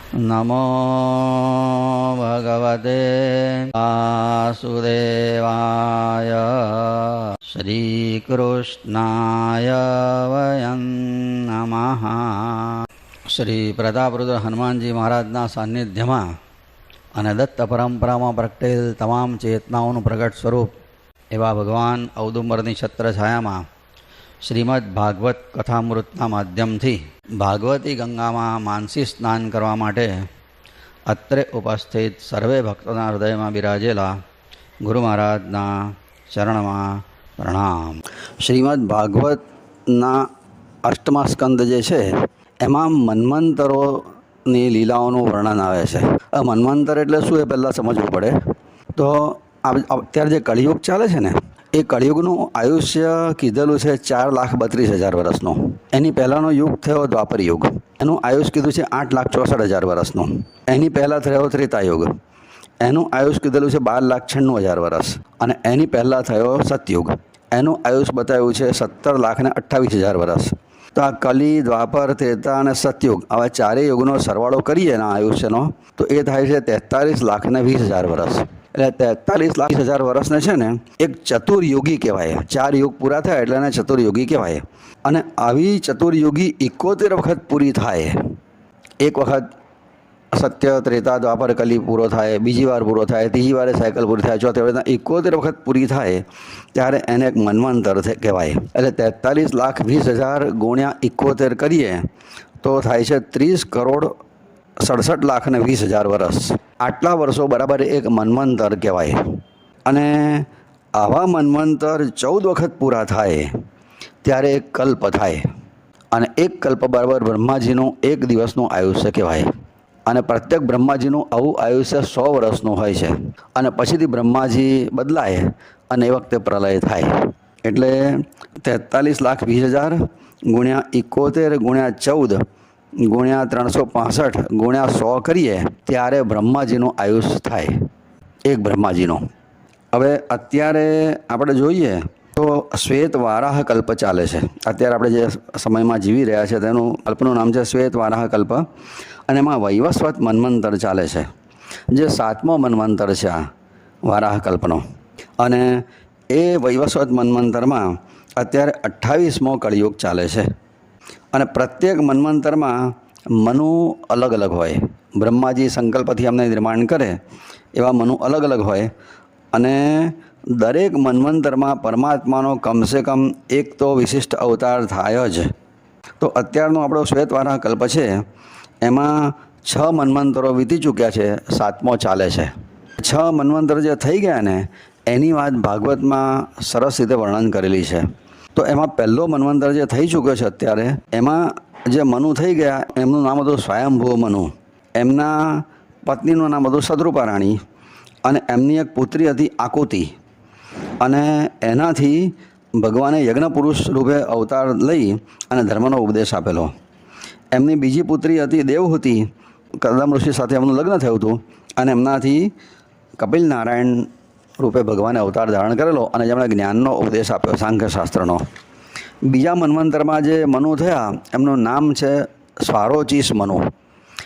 નમો ભગવતે વાસુદેવાય શ્રીકૃષ્ણાય વયં નમઃ. શ્રી પ્રતાપરુદ્ર હનુમાનજી મહારાજના સાનિધ્યમાં અને દત્ત પરંપરામાં પ્રગટેલ તમામ ચેતનાઓનું પ્રગટ સ્વરૂપ એવા ભગવાન ઔદુંબરની છત્રછાયામાં શ્રીમદ ભાગવત કથામૃતના માધ્યમથી ભાગવતી ગંગામાં માનસી સ્નાન કરવા માટે અત્રે ઉપસ્થિત સર્વે ભક્તોના હૃદયમાં બિરાજેલા ગુરુ મહારાજના ચરણમાં પ્રણામ. શ્રીમદ ભાગવતના અષ્ટમા સ્કંદ જે છે એમાં મન્વંતરોની લીલાઓનું વર્ણન આવે છે. આ મન્વંતર એટલે શું એ પહેલાં સમજવું પડે. તો અત્યારે જે કળિયુગ ચાલે છે ને એ કળિયુગનું આયુષ્ય કીધેલું છે 4,32,000 વર્ષનું. એની પહેલાંનો યુગ થયો દ્વાપર યુગ, એનું આયુષ કીધું છે 8,64,000 વર્ષનું. એની પહેલાં થયો ત્રેતાયુગ, એનું આયુષ કીધેલું છે 12,96,000 વર્ષ. અને એની પહેલાં થયો સતયુગ, એનું આયુષ બતાવ્યું છે 17,28,000 વર્ષ. તો આ કલી, દ્વાપર, ત્રેતા અને સતયુગ આવા ચારેય યુગનો સરવાળો કરીએ એના આયુષ્યનો તો એ થાય છે 43,20,000 વર્ષ. એટલે 43,20,000 વર્ષને છે ને એક ચતુર્યુગી કહેવાય. 4 યુગ પૂરા થાય એટલે એને ચતુર્યુગી કહેવાય. અને આવી ચતુર્યુગી 71 વખત પૂરી થાય. એક વખત સત્ય, ત્રેતા, દ્વાપર, કલી પૂરો થાય, બીજી વાર પૂરો થાય, ત્રીજી વારે સાયકલ પૂરી થાય, ચોથી વાર 71 વખત પૂરી થાય ત્યારે એને એક મન્વંતર કહેવાય. એટલે 43,20,000 ગુણ્યા 71 કરીએ તો થાય છે 30,67,20,000 વર્ષ. આટલા વર્ષો બરાબર એક મન્વંતર કહેવાય. અને આવા મન્વંતર 14 વખત પૂરા થાય ત્યારે એક કલ્પ થાય. અને એક કલ્પ બરાબર બ્રહ્માજીનું એક દિવસનું આયુષ્ય કહેવાય. અને પ્રત્યેક બ્રહ્માજીનું આવું આયુષ્ય 100 વર્ષનું હોય છે. અને પછીથી બ્રહ્માજી બદલાય અને એ વખતે પ્રલય થાય. એટલે 43,20,000 ગુણ્યા 71 ગુણ્યા 14 ગુણ્યા 365 ગુણ્યા 100 કરીએ ત્યારે બ્રહ્માજીનું આયુષ થાય, એક બ્રહ્માજીનું. હવે અત્યારે આપણે જોઈએ તો શ્વેત વારાહ કલ્પ ચાલે છે. અત્યારે આપણે જે સમયમાં જીવી રહ્યા છે તેનું કલ્પનું નામ છે શ્વેત વારાહ કલ્પ. અને એમાં વૈવસ્વત મન્વંતર ચાલે છે, જે 7મો મન્વંતર છે આ વારાહ કલ્પનો. અને એ વૈવસ્વત મન્વંતરમાં અત્યારે 28મો કળિયુગ ચાલે છે. અને પ્રત્યેક મન્વંતરમાં મનુ અલગ અલગ હોય. બ્રહ્માજી સંકલ્પથી અમને નિર્માણ કરે એવા મનુ અલગ અલગ હોય. અને દરેક મન્વંતરમાં પરમાત્માનો કમસે કમ એક તો વિશિષ્ટ અવતાર થાય જ. તો અત્યારનો આપણો શ્વેત વારાહ કલ્પ છે એમાં 6 મન્વંતરો વીતી ચૂક્યા છે, 7મો ચાલે છે. 6 મન્વંતર જે થઈ ગયા ને એની વાત ભાગવતમાં સરસ રીતે વર્ણન કરેલી છે. તો એમાં પહેલો મન્વંતર જે થઈ ચૂક્યો છે અત્યારે, એમાં જે મનુ થઈ ગયા એમનું નામ હતું સ્વયંભૂ મનુ. એમના પત્નીનું નામ હતું સદ્રૂપા રાણી. અને એમની એક પુત્રી હતી આકુતિ. અને એનાથી ભગવાને યજ્ઞ પુરુષ રૂપે અવતાર લઈ અને ધર્મનો ઉપદેશ આપેલો. એમની બીજી પુત્રી હતી દેવહૂતિ. કદમ ઋષિ સાથે એમનું લગ્ન થયું હતું અને એમનાથી કપિલ નારાયણ રૂપે ભગવાને અવતાર ધારણ કરેલો અને જેમણે જ્ઞાનનો ઉપદેશ આપ્યો, સાંખ્યશાસ્ત્રનો. બીજા મન્વંતરમાં જે મનુ થયા એમનું નામ છે સ્વારોચિષ મનુ.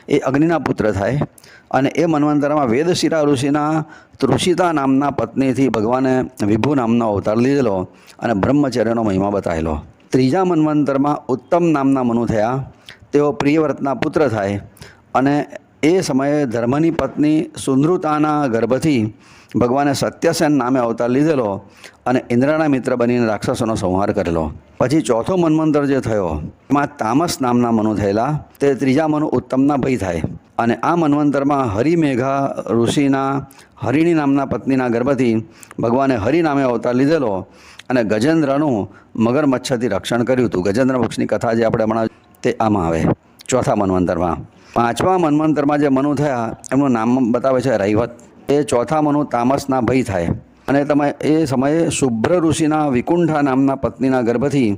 એ અગ્નિના પુત્ર થાય. અને એ મન્વંતરમાં વેદશિરા ઋષિના તૃષિતા નામના પત્નીથી ભગવાને વિભુ નામનો અવતાર લીધેલો અને બ્રહ્મચર્યનો મહિમા બતાવેલો. ત્રીજા મન્વંતરમાં ઉત્તમ નામના મનુ થયા. તેઓ પ્રિયવ્રતના પુત્ર થાય. અને એ સમયે ધર્મની પત્ની સુંદૃતાના ગર્ભથી ભગવાને સત્યસેન નામે અવતાર લીધેલો અને ઇન્દ્રના મિત્ર બનીને રાક્ષસોનો સંહાર કરેલો. પછી ચોથો મન્વંતર જે થયો એમાં તામસ નામના મનુ થયેલા. તે ત્રીજા મનુ ઉત્તમના ભાઈ થાય. અને આ મન્વંતરમાં હરિમેઘા ઋષિના હરિણી નામના પત્નીના ગર્ભથી ભગવાને હરિ નામે અવતાર લીધેલો અને ગજેન્દ્રનું મગરમચ્છથી રક્ષણ કર્યું હતું. ગજેન્દ્ર પક્ષની કથા જે આપણે હમણાં તે આમાં આવે ચોથા મન્વંતરમાં. 5મા મન્વંતરમાં જે મનુ થયા એમનું નામ બતાવે છે રૈવત. એ ચોથા મનુ તામસના ભય થાય. અને તમે એ સમયે શુભ્ર ઋષિના વિકુંઠા નામના પત્નીના ગર્ભથી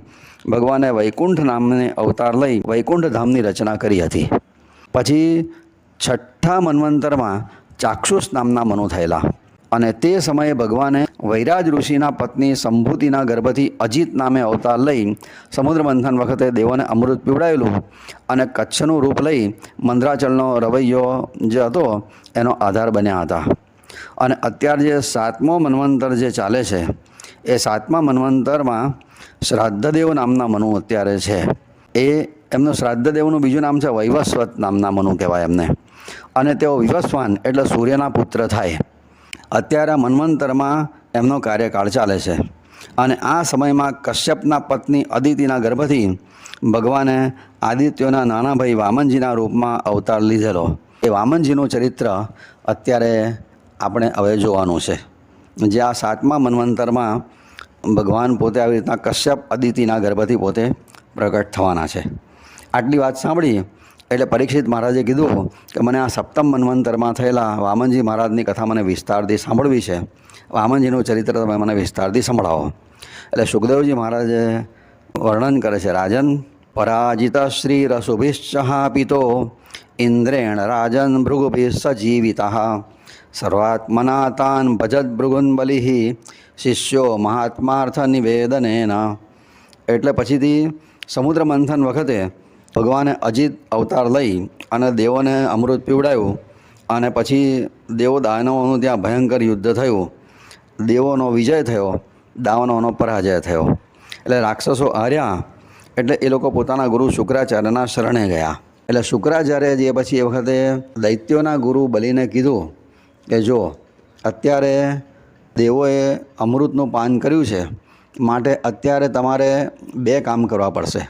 ભગવાને વૈકુંઠ નામને અવતાર લઈ વૈકુંઠ ધામની રચના કરી હતી. પછી 6ઠા મન્વંતરમાં ચાક્ષુષ નામના મનુ થયેલા. અને તે સમયે ભગવાને વૈરાજ ઋષિના પત્ની સંભૂતિના ગર્ભથી અજીત નામે અવતાર લઈ સમુદ્ર મંથન વખતે દેવોને અમૃત પીવડાવેલું અને કચ્છનું રૂપ લઈ મંદરાચલનો રવૈયો જે હતો એનો આધાર બન્યા હતા. અને અત્યારે જે 7મો મન્વંતર જે ચાલે છે એ 7મા મન્વંતરમાં શ્રાદ્ધદેવ નામના મનુ અત્યારે છે. એ એમનું શ્રાદ્ધદેવનું બીજું નામ છે વૈવસ્વત નામના મનુ કહેવાય એમને. અને તેઓ વિવસ્વાન એટલે સૂર્યના પુત્ર થાય. અત્યારે મન્વંતરમાં એમનો કાર્યકાળ ચાલે છે. અને આ સમયમાં કશ્યપના પત્ની અદિતિના ગર્ભથી ભગવાને આદિત્યોના નાના ભાઈ વામનજીના રૂપમાં અવતાર લીધેલો. એ વામનજીનું ચરિત્ર અત્યારે આપણે હવે જોવાનું છે. જે આ 7મા મન્વંતરમાં ભગવાન પોતે આવી રીતના કશ્યપ અદિતિના ગર્ભથી પોતે પ્રગટ થવાના છે. આટલી વાત સાંભળી એટલે પરીક્ષિત મહારાજે કીધું કે મને આ 7મ મન્વંતરમાં થયેલા વામનજી મહારાજની કથા મને વિસ્તારથી સાંભળવી છે. વામનજીનું ચરિત્ર તમે મને વિસ્તારથી સંભળાવો. એટલે સુખદેવજી મહારાજે વર્ણન કરે છે. રાજન પરાજિત શ્રી રસુભિશ્ચહાપિતો ઇન્દ્રેણ રાજન ભૃગુભિ સજીવિતા સર્વાત્મના તાન ભજત ભૃગુન બલિ શિષ્યો મહાત્માર્થ નિવેદનેન. એટલે પછીથી સમુદ્ર મંથન વખતે ભગવાને અજીત અવતાર લઈ અને દેવોને અમૃત પીવડાવ્યું. અને પછી દેવો દાનવોનું ત્યાં ભયંકર યુદ્ધ થયું. દેવોનો વિજય થયો, દાનવોનો પરાજય થયો. એટલે રાક્ષસો હાર્યા. એટલે એ લોકો પોતાના ગુરુ શુક્રાચાર્યના શરણે ગયા. એટલે શુક્રાચાર્ય જે પછી એ વખતે દૈત્યોના ગુરુ બલિને કીધું કે જો અત્યારે દેવોએ અમૃતનું પાન કર્યું છે, માટે અત્યારે તમારે 2 કામ કરવા પડશે.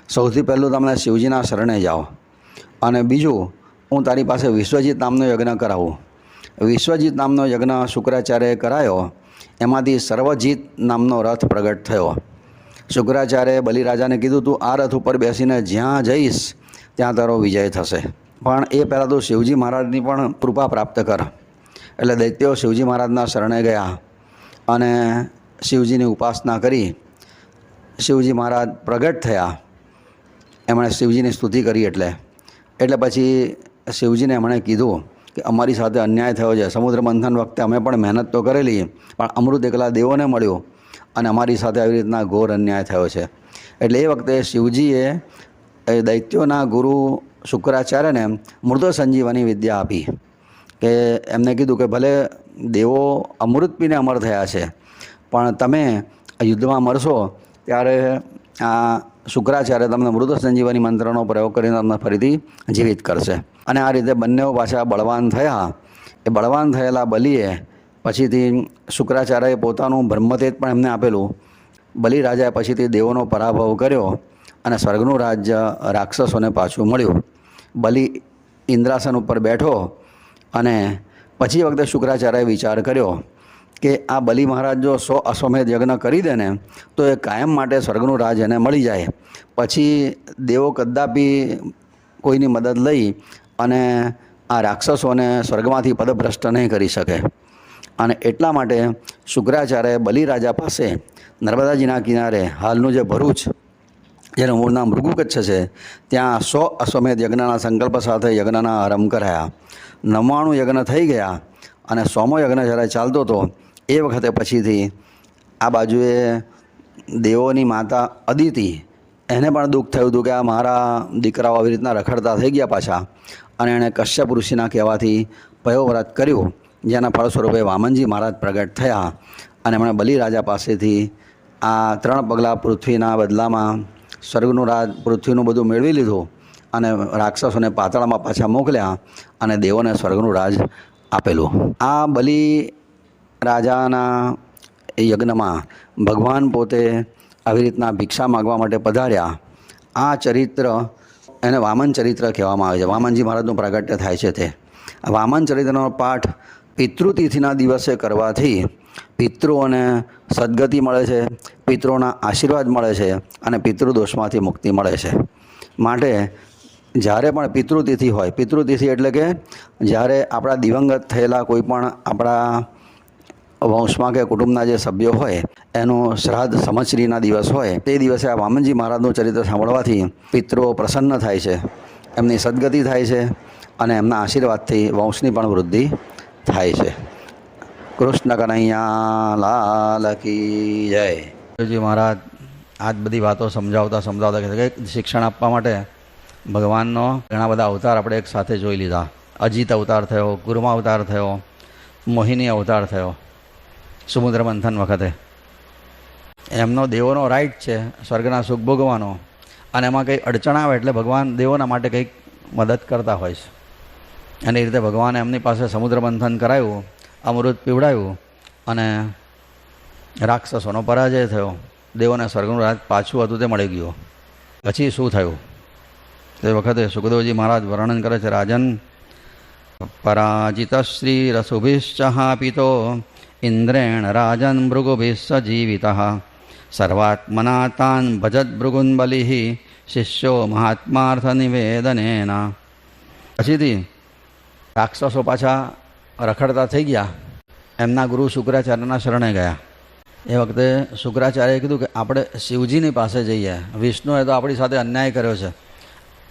સૌથી પહેલું તમને શિવજીના શરણે જાઓ, અને બીજું હું તારી પાસે વિશ્વજીત નામનો યજ્ઞ કરાવું. વિશ્વજીત નામનો યજ્ઞ શુક્રાચાર્યએ કરાયો. એમાંથી સર્વજીત નામનો રથ પ્રગટ થયો. શુક્રાચાર્યએ બલિરાજાને કીધું તું આ રથ ઉપર બેસીને જ્યાં જઈશ ત્યાં તારો વિજય થશે, પણ એ પહેલાં તું શિવજી મહારાજની પણ કૃપા પ્રાપ્ત કર. એટલે દૈત્યો શિવજી મહારાજના શરણે ગયા અને શિવજીની ઉપાસના કરી. શિવજી મહારાજ પ્રગટ થયા. એમણે શિવજીની સ્તુતિ કરી. એટલે પછી શિવજીને એમણે કીધું કે અમારી સાથે અન્યાય થયો છે. સમુદ્ર મંથન વખતે અમે પણ મહેનત તો કરેલી, પણ અમૃત એકલા દેવોને મળ્યું અને અમારી સાથે આવી રીતના ઘોર અન્યાય થયો છે. એટલે એ વખતે શિવજીએ એ દૈત્યોના ગુરુ શુક્રાચાર્યને મૃત સંજીવની વિદ્યા આપી. કે એમને કીધું કે ભલે દેવો અમૃત પીને અમર થયા છે, પણ તમે યુદ્ધમાં મરશો ત્યારે આ શુક્રાચાર્ય તમને મૃત સંજીવની મંત્રનો પ્રયોગ કરીને તમને ફરીથી જીવિત કરશે. અને આ રીતે બંનેઓ પાછા બળવાન થયા. એ બળવાન થયેલા બલિએ પછીથી શુક્રાચાર્યએ પોતાનું બ્રહ્મતેજ પણ એમને આપેલું. બલિરાજાએ પછીથી દેવોનો પરાભવ કર્યો અને સ્વર્ગનું રાજ્ય રાક્ષસોને પાછું મળ્યું. બલિ ઇન્દ્રાસન ઉપર બેઠો અને પછી વખતે શુક્રાચાર્યએ વિચાર કર્યો કે આ બલિ મહારાજ જો 100 અશ્વમેધ યજ્ઞ કરી દે ને તો એ કાયમ માટે સ્વર્ગનું રાજ એને મળી જાય. પછી દેવો કદાપી કોઈની મદદ લઈ અને આ રાક્ષસોને સ્વર્ગમાંથી પદભ્રષ્ટ નહીં કરી શકે. અને એટલા માટે શુક્રાચાર્યએ બલિરાજા પાસે નર્મદાજીના કિનારે હાલનું જે ભરૂચ, જેનું મૂળ નામ ભૃગુકચ્છ છે, ત્યાં 100 અશ્વમેધ યજ્ઞના સંકલ્પ સાથે યજ્ઞના આરંભ કરાયા. 99 યજ્ઞ થઈ ગયા અને 100મો યજ્ઞ જ્યારે ચાલતો હતો એ વખતે પછીથી આ બાજુએ દેવોની માતા અદિતિ, એને પણ દુઃખ થયું હતું કે આ મારા દીકરાઓ આવી રીતના રખડતા થઈ ગયા પાછા. અને એણે કશ્યપ ઋષિના કહેવાથી પયોવ્રત કર્યું, જેના ફળ સ્વરૂપે વામનજી મહારાજ પ્રગટ થયા. અને એમણે બલિરાજા પાસેથી આ 3 પગલાં પૃથ્વીના બદલામાં સ્વર્ગનું રાજ, પૃથ્વીનું બધું મેળવી લીધું અને રાક્ષસોને પાતાળમાં પાછા મોકલ્યા અને દેવોને સ્વર્ગનું રાજ આપેલું. આ બલિ રાજાના યજ્ઞમાં ભગવાન પોતે આવી રીતના ભિક્ષા માગવા માટે પધાર્યા. આ ચરિત્ર એને વામન ચરિત્ર કહેવામાં આવે છે. વામનજી મહારાજનું પ્રાગટ્ય થાય છે. તે વામન ચરિત્રનો પાઠ પિતૃતિથિના દિવસે કરવાથી પિતૃઓને સદગતિ મળે છે, પિતૃઓના આશીર્વાદ મળે છે અને પિતૃદોષમાંથી મુક્તિ મળે છે. માટે જ્યારે પણ પિતૃતિથિ હોય, પિતૃતિથિ એટલે કે જ્યારે આપણા દિવંગત થયેલા કોઈ પણ આપણા વંશમાં કે કુટુંબના જે સભ્યો હોય એનું શ્રાદ્ધ સંવત્સરીના દિવસ હોય, તે દિવસે આ વામનજી મહારાજનું ચરિત્ર સાંભળવાથી પિતૃઓ પ્રસન્ન થાય છે, એમની સદગતિ થાય છે અને એમના આશીર્વાદથી વંશની પણ વૃદ્ધિ થાય છે. કૃષ્ણ કનૈયા લાલ કી જય. જી મહારાજ આ જ બધી વાતો સમજાવતા કહે છે કે શિક્ષણ આપવા માટે ભગવાનનો ઘણા બધા અવતાર આપણે એક સાથે જોઈ લીધા. અજીત અવતાર થયો, કુર્મા અવતાર થયો, મોહિની અવતાર થયો સમુદ્ર મંથન વખતે. એમનો દેવોનો રાઈટ છે સ્વર્ગના સુખ ભોગવાનો, અને એમાં કંઈ અડચણ આવે એટલે ભગવાન દેવોના માટે કંઈક મદદ કરતા હોય છે. અને એ રીતે ભગવાને એમની પાસે સમુદ્ર મંથન કરાવ્યું, અમૃત પીવડાવ્યું, અને રાક્ષસોનો પરાજય થયો. દેવોને સ્વર્ગનું રાજ પાછું હતું તે મળી ગયું. પછી શું થયું તે વખતે સુખદેવજી મહારાજ વર્ણન કરે છે. રાજન પરાજિત શ્રી રસુભિશ્ચહાપિતો ઇન્દ્રેણ રાજન ભૃગુભિશ્ચ જીવિત સર્વાત્મના તાન ભજત ભૃગુન બલિ શિષ્યો મહાત્માર્થ નિવેદનેન. પછીથી રાક્ષસો પાછા રખડતા થઈ ગયા, એમના ગુરુ શુક્રાચાર્યના શરણે ગયા. એ વખતે શુક્રાચાર્યએ કીધું કે આપણે શિવજીની પાસે જઈએ. વિષ્ણુએ તો આપણી સાથે અન્યાય કર્યો છે.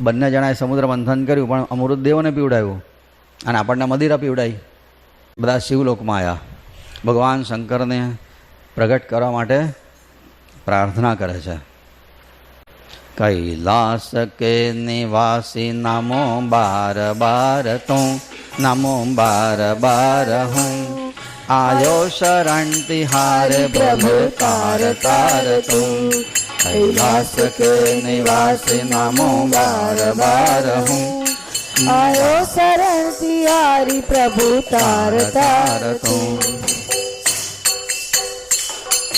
બંને જણાએ સમુદ્ર મંથન કર્યું, પણ અમૃત દેવોને પીવડાવ્યું અને આપણને મદિરા પીવડાવી. બધા શિવલોકમાં આવ્યા. ભગવાન શંકરને પ્રગટ કરવા માટે પ્રાર્થના કરે છે. कैलास के निवासी नमो बार बार तू, नमो बार बार हूँ आयो शरण तिहारे प्रभु तार तार तू. कैलास के निवासी नमो बार बार हूँ आयो शरण तिहारी प्रभु तार तार तू.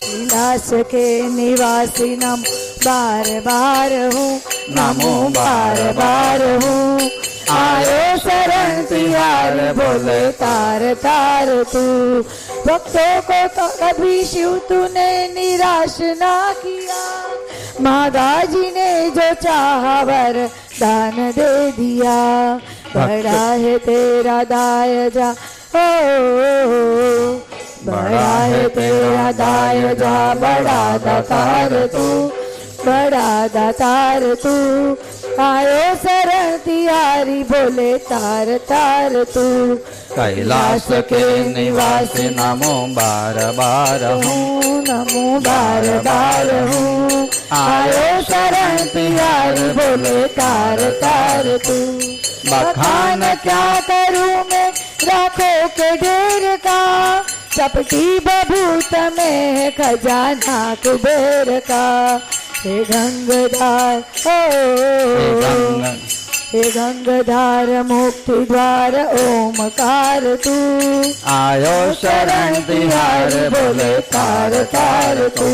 कैलाश के निवासी नम बार बार हूँ, नमो बार बार हूँ आयो शरण तिहारी बोले तार तार तू. भक्तों को तो कभी शिव तूने निराश ना किया, माता जी ने जो चाहा वर दान दे दिया. बड़ा है तेरा दायजा ओ, बड़ा है तेरा दायजा बड़ा दातार तू, बड़ा दातार तू. आयो शरण तिहारी बोले तार तार तू. कैलाश के निवासी नमो बार बार हूँ, नमो बार बार हूँ आयो शरण तिहारी बोले तार तार तू. बखान क्या करूँ मैं राखो के ढेर का, चपटी बभूत में खजाना कुबेर का. हे गंगाधार हे गंगाधार मुक्ति द्वार ओमकार तू. आयो शरण तिहारे बोले तार तार तू.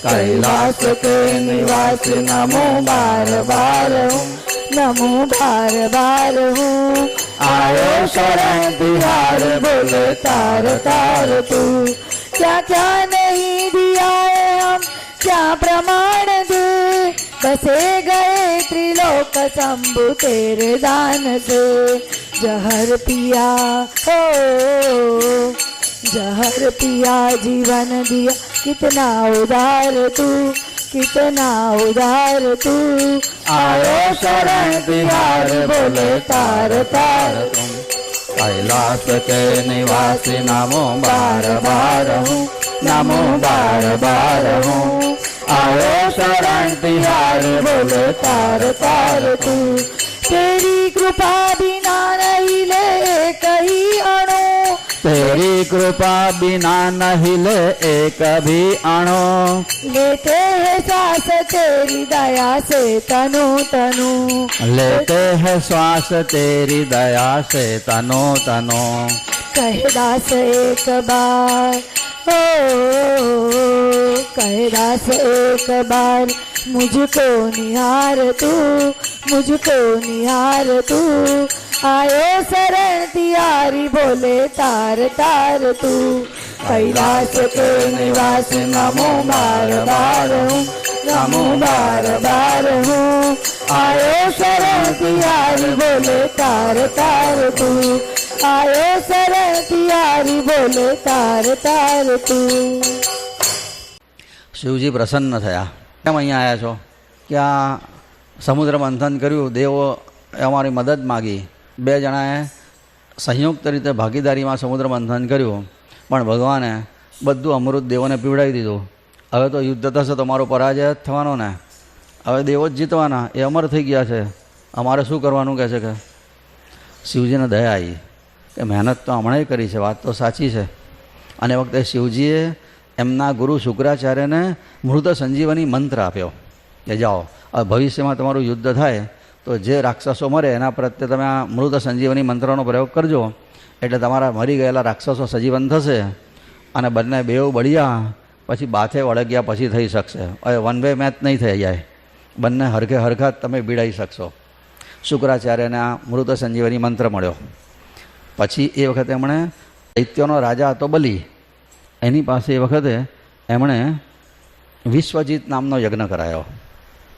कैलाश के निवासी नमो बार बार हूँ, नमो बार बार हूँ आयो शरण तिहारे बोले तार तार तू. क्या क्या नहीं दिया है हम क्या प्रमाण दे, बसे गए त्रिलोक शंभु तेरे दान से. जहर पिया हो जहर पिया जीवन दिया, कितना उदार तू, कितना उदार तू. आयो शरण तिहारे बोले तार तार तू. कैलाश के निवासी नमो बार बार हूँ, नमो बार बार हूँ आयो शरण तिहारे बोले तार तार तू. तेरी कृपा बिना नहीं ले कहीं अणु, तेरी कृपा बिना नहीं ले एक भी अणु. लेते हैं सांस तेरी दया से तनु तनु, लेते हैं श्वास तेरी दया से तनो तनो. कह दास एक बार ओ, कह दास एक बार मुझको निहार तू, मुझको निहार तू. आयो शरण तिहारी बोले तार तार तू. कैलाश के निवासी नमो बार बार हूँ, नमो बार बार हूँ आयो शरण तिहारी बोले तार तार तू. आयो शरण तिहारी बोले तार तार तू. શિવજી પ્રસન્ન થયા. કેમ અહીંયા આવ્યા છો? કે આ સમુદ્ર મંથન કર્યું, દેવો અમારી મદદ માગી. બે જણાએ સંયુક્ત રીતે ભાગીદારીમાં સમુદ્ર મંથન કર્યું, પણ ભગવાને બધું અમૃત દેવોને પીવડાવી દીધું. હવે તો યુદ્ધ થશે તો મારો પરાજય જ થવાનો ને, હવે દેવો જ જીતવાના, એ અમર થઈ ગયા છે, અમારે શું કરવાનું કહે છે. કે શિવજીને દયા આવી કે મહેનત તો હમણાં કરી છે, વાત તો સાચી છે. અને એ વખતે શિવજીએ એમના ગુરુ શુક્રાચાર્યને મૃત સંજીવની મંત્ર આપ્યો કે જાઓ હવે ભવિષ્યમાં તમારું યુદ્ધ થાય તો જે રાક્ષસો મરે એના પ્રત્યે તમે આ મૃત સંજીવની મંત્રનો પ્રયોગ કરજો, એટલે તમારા મરી ગયેલા રાક્ષસો સજીવન થશે અને બંને બેવ બળ્યા પછી બાથે વળગ્યા પછી થઈ શકશે. હવે વન વે મેચ નહીં થઈ જાય, બંને હરખે હરખા જ તમે બીડાઈ શકશો. શુક્રાચાર્યને આ મૃત સંજીવની મંત્ર મળ્યો. પછી એ વખતે એમણે દૈત્યોનો રાજા હતો બલિ, એની પાસે એ વખતે એમણે વિશ્વજીત નામનો યજ્ઞ કરાયો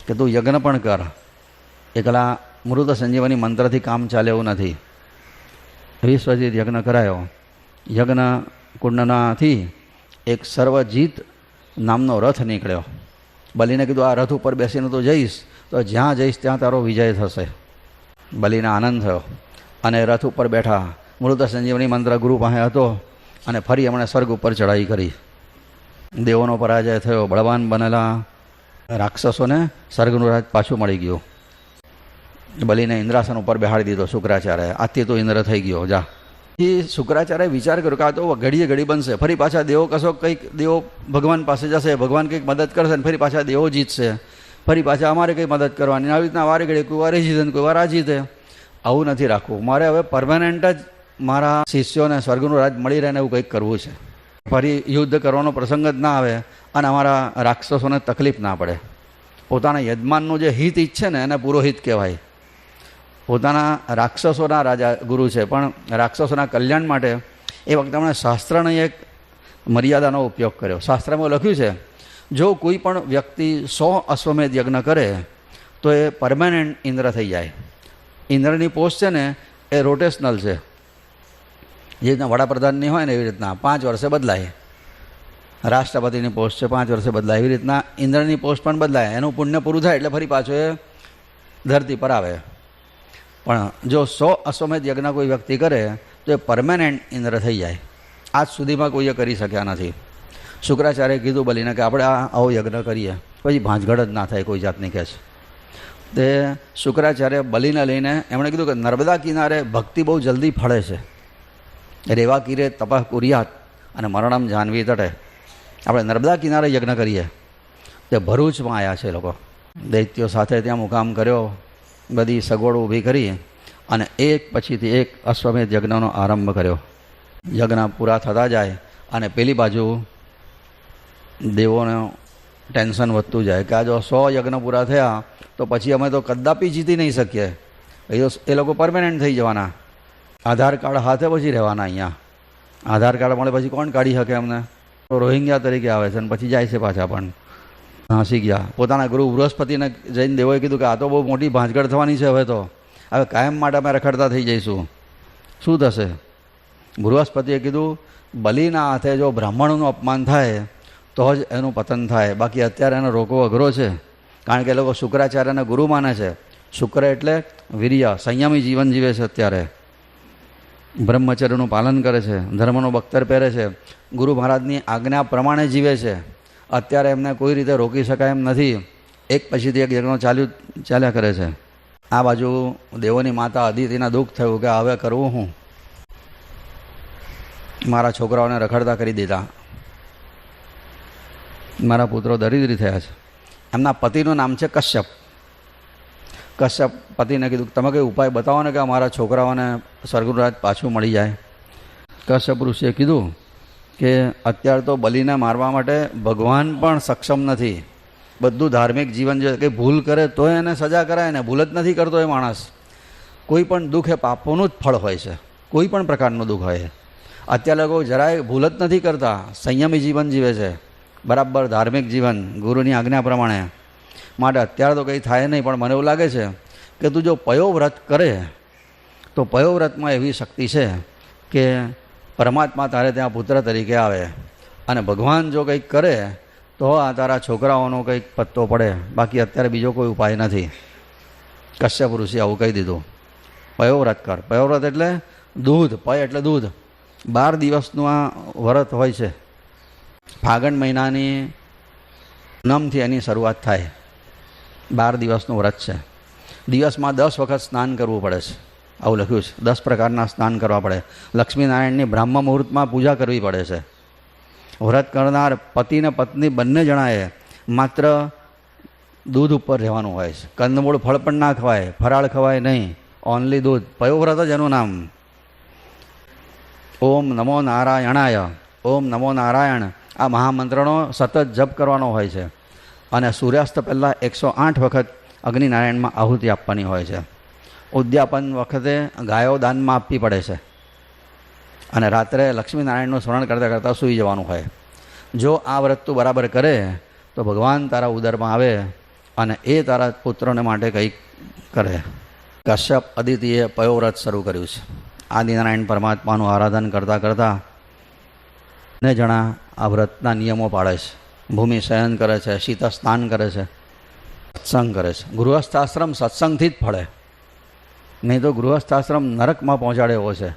કે તું યજ્ઞ પણ કર, એકલા મૃત સંજીવની મંત્રથી કામ ચાલે એવું નથી. વિશ્વજીત યજ્ઞ કરાયો. યજ્ઞ કુંડનાથી એક સર્વજીત નામનો રથ નીકળ્યો. બલિને કીધું આ રથ ઉપર બેસીને તું જઈશ તો જ્યાં જઈશ ત્યાં તારો વિજય થશે. બલિને આનંદ થયો અને રથ ઉપર બેઠા. મૃત સંજીવની મંત્ર ગુરુ પાસે હતો અને ફરી એમણે સ્વર્ગ ઉપર ચડાઈ કરી. દેવોનો પરાજય થયો, બળવાન બનેલા રાક્ષસોને સ્વર્ગનું રાજ પાછું મળી ગયું. બલિને ઇન્દ્રાસન ઉપર બેહાડી દીધો શુક્રાચાર્ય, આથી તો ઇન્દ્ર થઈ ગયો જા. એ શુક્રાચાર્ય વિચાર કર્યો કે આ તો ઘડીએ ઘડી બનશે, ફરી પાછા દેવો કશો કંઈક દેવો ભગવાન પાસે જશે, ભગવાન કંઈક મદદ કરશે ને ફરી પાછા દેવો જીતશે, ફરી પાછા અમારે કંઈ મદદ કરવાની, આવી રીતના વારે ઘડી કોઈ વાર જીતે ને કોઈ વાર આ જીતે. આવું નથી રાખવું, મારે હવે પરમાનન્ટ જ મારા શિષ્યોને સ્વર્ગનું રાજ મળી રહે ને એવું કંઈક કરવું છે. ફરી યુદ્ધ કરવાનો પ્રસંગ જ ના આવે અને અમારા રાક્ષસોને તકલીફ ના પડે. પોતાના યજમાનનું જે હિત ઈચ્છે ને એને પુરોહિત કહેવાય. પોતાના રાક્ષસોના રાજા ગુરુ છે, પણ રાક્ષસોના કલ્યાણ માટે એ વખતે એમણે શાસ્ત્રની એક મર્યાદાનો ઉપયોગ કર્યો. શાસ્ત્રમાં લખ્યું છે જો કોઈ પણ વ્યક્તિ 100 અશ્વમેધ યજ્ઞ કરે તો એ પરમાનન્ટ ઇન્દ્ર થઈ જાય. ઇન્દ્રની પોસ્ટ છે ને એ રોટેશનલ છે, જે રીતના વડાપ્રધાનની હોય ને એવી રીતના 5 વર્ષે બદલાય. રાષ્ટ્રપતિની પોસ્ટ છે 5 વર્ષે બદલાય, એવી રીતના ઇન્દ્રની પોસ્ટ પણ બદલાય. એનું પુણ્ય પૂરું થાય એટલે ફરી પાછો એ ધરતી પર આવે. પણ જો 100 અશ્વમેધ યજ્ઞ કોઈ વ્યક્તિ કરે તો એ પરમાનન્ટ ઇન્દ્ર થઈ જાય. આજ સુધીમાં કોઈએ કરી શક્યા નથી. શુક્રાચાર્યએ કીધું બલિને કે આપણે આવો યજ્ઞ કરીએ, પછી ભાંજગડ જ ના થાય કોઈ જાતની કહે છે. તે શુક્રાચાર્ય બલિને લઈને એમણે કીધું કે નર્મદા કિનારે ભક્તિ બહુ જલ્દી ફળે છે, રેવા કીરે તપઃ કુર્યાત અને મરણમ જાહ્નવી તટે. આપણે નર્મદા કિનારે યજ્ઞ કરીએ. તે ભરૂચમાં આવ્યા છે લોકો, દૈત્યો સાથે ત્યાં મુકામ કર્યો, બધી સગવડો ઊભી કરી અને એક પછીથી એક અશ્વમેધ યજ્ઞનો આરંભ કર્યો. યજ્ઞ પૂરા થતા જાય અને પેલી બાજુ દેવોનું ટેન્શન વધતું જાય કે આ જો 100 યજ્ઞ પૂરા થયા તો પછી અમે તો કદાપી જીતી નહીં શકીએ, એ લોકો પરમેનન્ટ થઈ જવાના. આધાર કાર્ડ હાથે પછી રહેવાના. અહીંયા આધાર કાર્ડ મળે પછી કોણ કાઢી શકે અમને? તો રોહિંગ્યા તરીકે આવે છે અને પછી જાય છે પાછા. પણ હાંસી ગયા. પોતાના ગુરુ બૃહસ્પતિને જઈને દેવોએ કીધું કે આ તો બહુ મોટી ભાંજગડ થવાની છે, હવે કાયમ માટે અમે રખડતા થઈ જઈશું, શું થશે? બૃહસ્પતિએ કીધું બલિના હાથે જો બ્રાહ્મણોનું અપમાન થાય તો જ એનું પતન થાય, બાકી અત્યારે એનો રોકવો અઘરો છે. કારણ કે એ લોકો શુક્રાચાર્યને ગુરુ માને છે. શુક્ર એટલે વીર્ય, સંયમી જીવન જીવે છે. અત્યારે બ્રહ્મચર્યનું પાલન કરે છે, ધર્મનો બખ્તર પહેરે છે, ગુરુ મહારાજની આજ્ઞા પ્રમાણે જીવે છે. અત્યારે એમને કોઈ રીતે રોકી શકાય એમ નથી. એક પછીથી એક યજ્ઞ ચાલ્યા કરે છે. આ બાજુ દેવોની માતા અદિતિના દુઃખ થયું કે હવે કરવું હું? મારા છોકરાઓને રખડતા કરી દીધા, મારા પુત્રો દરિદ્રી થયા છે. એમના પતિનું નામ છે કશ્યપ. કશ્યપ પતિને કીધું તમે કંઈ ઉપાય બતાવો ને કે અમારા છોકરાઓને સ્વર્ગનું રાજ પાછું મળી જાય. કશ્યપ ઋષિએ કીધું કે અત્યારે તો બલિને મારવા માટે ભગવાન પણ સક્ષમ નથી. બધું ધાર્મિક જીવન છે, કંઈ ભૂલ કરે તો એને સજા કરાય ને, ભૂલ જ નથી કરતો એ માણસ. કોઈ પણ દુઃખ એ પાપોનું જ ફળ હોય છે, કોઈ પણ પ્રકારનું દુઃખ હોય. અત્યારે લોકો જરાય ભૂલ જ નથી કરતા, સંયમી જીવન જીવે છે, બરાબર ધાર્મિક જીવન ગુરુની આજ્ઞા પ્રમાણે. માટે અત્યારે તો કંઈ થાય નહીં. પણ મને એવું લાગે છે કે તું જો પયોવ્રત કરે તો પયોવ્રતમાં એવી શક્તિ છે કે પરમાત્મા તારે ત્યાં પુત્ર તરીકે આવે અને ભગવાન જો કંઈક કરે તો આ તારા છોકરાઓનો કંઈક પત્તો પડે, બાકી અત્યારે બીજો કોઈ ઉપાય નથી. કશ્યપ ઋષિ આવું કહી દીધું. પયોવ્રત કર. પયોવ્રત એટલે દૂધ, પય એટલે દૂધ, 12 દિવસનું આ વ્રત હોય છે. ફાગણ મહિનાની પૂનમથી એની શરૂઆત થાય. 12 દિવસનું વ્રત છે. દિવસમાં 10 વખત સ્નાન કરવું પડે છે. આવું લખ્યું છે. 10 પ્રકારના સ્નાન કરવા પડે. લક્ષ્મીનારાયણની બ્રાહ્મ મુહૂર્તમાં પૂજા કરવી પડે છે. વ્રત કરનાર પતિ ને પત્ની બંને જણાએ માત્ર દૂધ ઉપર રહેવાનું હોય છે. કંદમૂળ ફળ પણ ના ખવાય, ફરાળ ખવાય નહીં, ઓનલી દૂધ. પયોવ્રત જ એનું નામ. ઓમ નમો નારાયણાય, ઓમ નમો નારાયણ, આ મહામંત્રનો સતત જપ કરવાનો હોય છે. અને સૂર્યાસ્ત પહેલાં 108 વખત અગ્નિનારાયણમાં આહુતિ આપવાની હોય છે. ઉદ્યાપન વખતે ગાયો દાનમાં આપવી પડે છે. અને રાત્રે લક્ષ્મીનારાયણનું સ્મરણ કરતાં કરતાં સૂઈ જવાનું હોય. જો આ વ્રત તું બરાબર કરે તો ભગવાન તારા ઉદરમાં આવે અને એ તારા પુત્રોને માટે કંઈક કરે. કશ્યપ અદિતિએ પયોવ્રત શરૂ કર્યું છે. આદિનારાયણ પરમાત્માનું આરાધન કરતાં કરતાં ને જણા આ વ્રતના નિયમો પાળે છે. ભૂમિ શયન કરે છે, શીત સ્નાન કરે છે, સત્સંગ કરે છે. ગૃહસ્થાશ્રમ સત્સંગથી જ ફળે, નહીં તો ગૃહસ્થાશ્રમ નરકમાં પહોંચાડે એવો છે.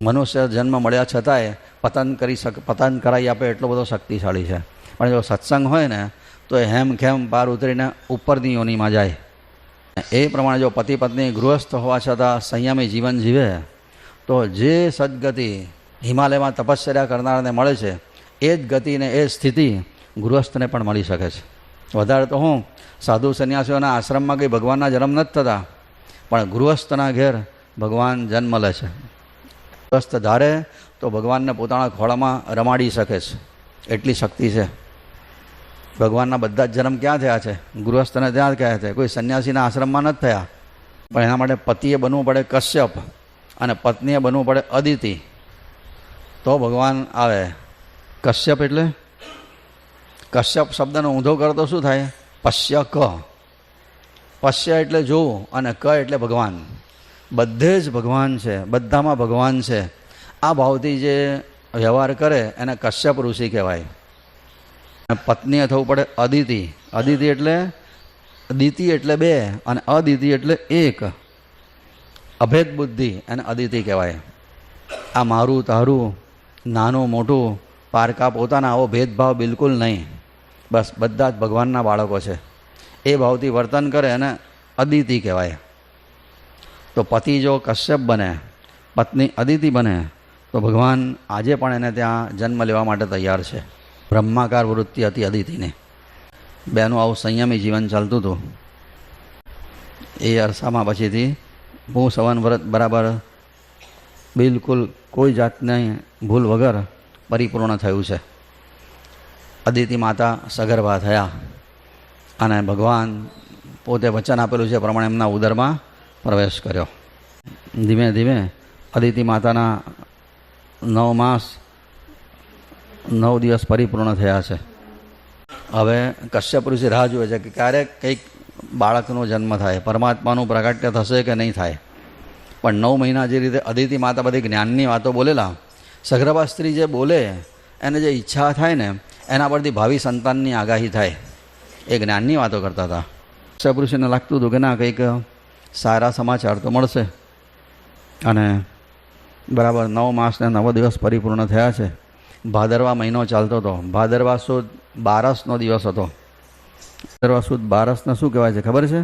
મનુષ્ય જન્મ મળ્યા છતાંય પતન કરાવી આપે એટલો બધો શક્તિશાળી છે. પણ જો સત્સંગ હોય ને તો એ હેમખેમ પાર ઉતરીને ઉપરની યોનિમાં જાય. એ પ્રમાણે જો પતિ પત્ની ગૃહસ્થ હોવા છતાં સંયમી જીવન જીવે તો જે સદગતિ હિમાલયમાં તપશ્ચર્યા કરનારને મળે છે એ જ ગતિને એ સ્થિતિ ગૃહસ્થને પણ મળી શકે છે. વધારે તો હું સાધુ સંન્યાસીઓના આશ્રમમાં કંઈ ભગવાનના જન્મ નથી થતા, પણ ગૃહસ્થના ઘેર ભગવાન જન્મ લે છે. ગૃહસ્થ ધારે તો ભગવાનને પોતાના ખોળામાં રમાડી શકે છે. એટલી શક્તિ છે. ભગવાનના બધા જ જન્મ ક્યાં થયા છે? ગૃહસ્થને ત્યાં થયા છે. કોઈ સંન્યાસીના આશ્રમમાં નથી થયા. પણ એના માટે પતિએ બનવું પડે કશ્યપ અને પત્નીએ બનવું પડે અદિતિ, તો ભગવાન આવે. કશ્યપ એટલે કશ્યપ શબ્દનો ઊંધો કરો તો શું થાય? પશ્ય ક. પશ્ય એટલે જોવું અને ક એટલે ભગવાન. બધે જ ભગવાન છે, બધામાં ભગવાન છે. આ ભાવથી જે વ્યવહાર કરે એને કશ્યપ ઋષિ કહેવાય. પત્નીએ થવું પડે અદિતિ. અદિતિ એટલે દિતિ એટલે બે અને અદિતિ એટલે એક. અભેદ બુદ્ધિ એને અદિતિ કહેવાય. આ મારું તારું, નાનું મોટું, પારકા પોતાના, આવો ભેદભાવ બિલકુલ નહીં. બસ બધા જ ભગવાનના બાળકો છે. એ ભાવથી વર્તન કરે એને અદિતિ કહેવાય. તો પતિ જો કશ્યપ બને, પત્ની અદિતિ બને, તો ભગવાન આજે પણ એને ત્યાં જન્મ લેવા માટે તૈયાર છે. બ્રહ્માકાર વૃત્તિ હતી અદિતિની. બેનું આવું સંયમી જીવન ચાલતું હતું. એ અરસામાં પછીથી હું સવન વ્રત બરાબર બિલકુલ કોઈ જાતની ભૂલ વગર પરિપૂર્ણ થયું છે. અદિતિ માતા સગર્ભા થયા અને ભગવાન પોતે વચન આપેલું છે પ્રમાણે એમના ઉદરમાં પ્રવેશ કર્યો. ધીમે ધીમે અદિતિ માતાના 9 માસ 9 દિવસ પરિપૂર્ણ થયા છે. હવે કશ્યપ ઋષિ રાહ જુએ છે કે ક્યારેક કંઈક બાળકનો જન્મ થાય, પરમાત્માનું પ્રાગટ્ય થશે કે નહીં થાય. પણ 9 મહિના જે રીતે અદિતિ માતા બધી જ્ઞાનની વાતો બોલેલા, સગર્ભા સ્ત્રી જે બોલે એને જે ઈચ્છા થાય ને એના પરથી ભાવિ સંતાનની આગાહી થાય. એ જ્ઞાનની વાતો કરતા હતા. કશ્યપ ઋષિને લાગતું હતું કે ના, કંઈક સારા સમાચાર તો મળશે. અને બરાબર 9 માસ ને 9 દિવસ પરિપૂર્ણ થયા છે. ભાદરવા મહિનો ચાલતો હતો. ભાદરવા સુદ બારસનો દિવસ હતો. ભાદરવા સુદ બારસને શું કહેવાય છે ખબર છે?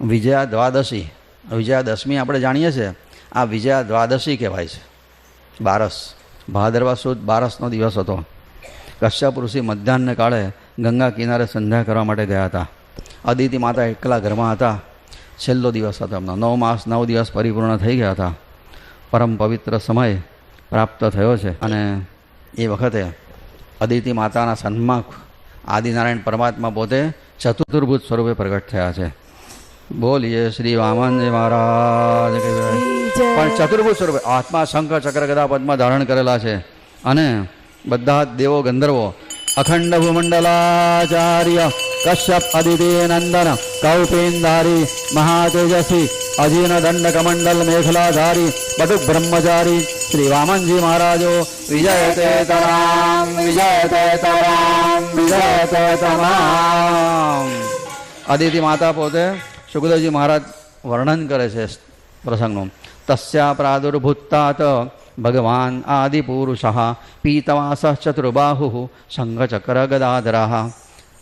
વિજયા દ્વાદશી. વિજયાદશમી આપણે જાણીએ છીએ, આ વિજયા દ્વાદશી કહેવાય છે. બારસ, ભાદરવા સુદ બારસનો દિવસ હતો. કશ્યપ ઋષિ મધ્યાહ્ન કાળે ગંગા કિનારે સંધ્યા કરવા માટે ગયા હતા. અદિતિ માતા એકલા ઘરમાં હતા. છેલ્લો દિવસ હતો એમનો. 9 માસ 9 દિવસ પરિપૂર્ણ થઈ ગયા હતા. પરમ પવિત્ર સમય પ્રાપ્ત થયો છે. અને એ વખતે અદિતિ માતાના સન્મુખ આદિનારાયણ પરમાત્મા પોતે ચતુર્ભુજ સ્વરૂપે પ્રગટ થયા છે. બોલીએ શ્રી વામનજી મહારાજ. પણ ચતુર્ભુજ સ્વરૂપે આત્મા શંખ ચક્ર ગદા પદ્મ ધારણ કરેલા છે. અને બધા જ દેવો ગંધર્વો અખંડ ભૂમંડલાચાર્ય કશ્યપ અદિતિ નંદન કૌપિંધારી મહાતેજસ્વી અજીન દંડ કમંડલ મેખલાધારી બટુક બ્રહ્મચારી શ્રી વામનજી મહારાજો વિજયતે તમામ વિજયતે તમામ વિજયતે તમામ. અદિતિ માતા પોતે સુખદેવજી મહારાજ વર્ણન કરે છે પ્રસંગનું. તસ્યા પ્રાદુર્ભૂતાત ભગવાન આદિપુરુષઃ પીતવાસઃ ચતુર્બાહુઃ શંખચક્ર ગદાધરઃ.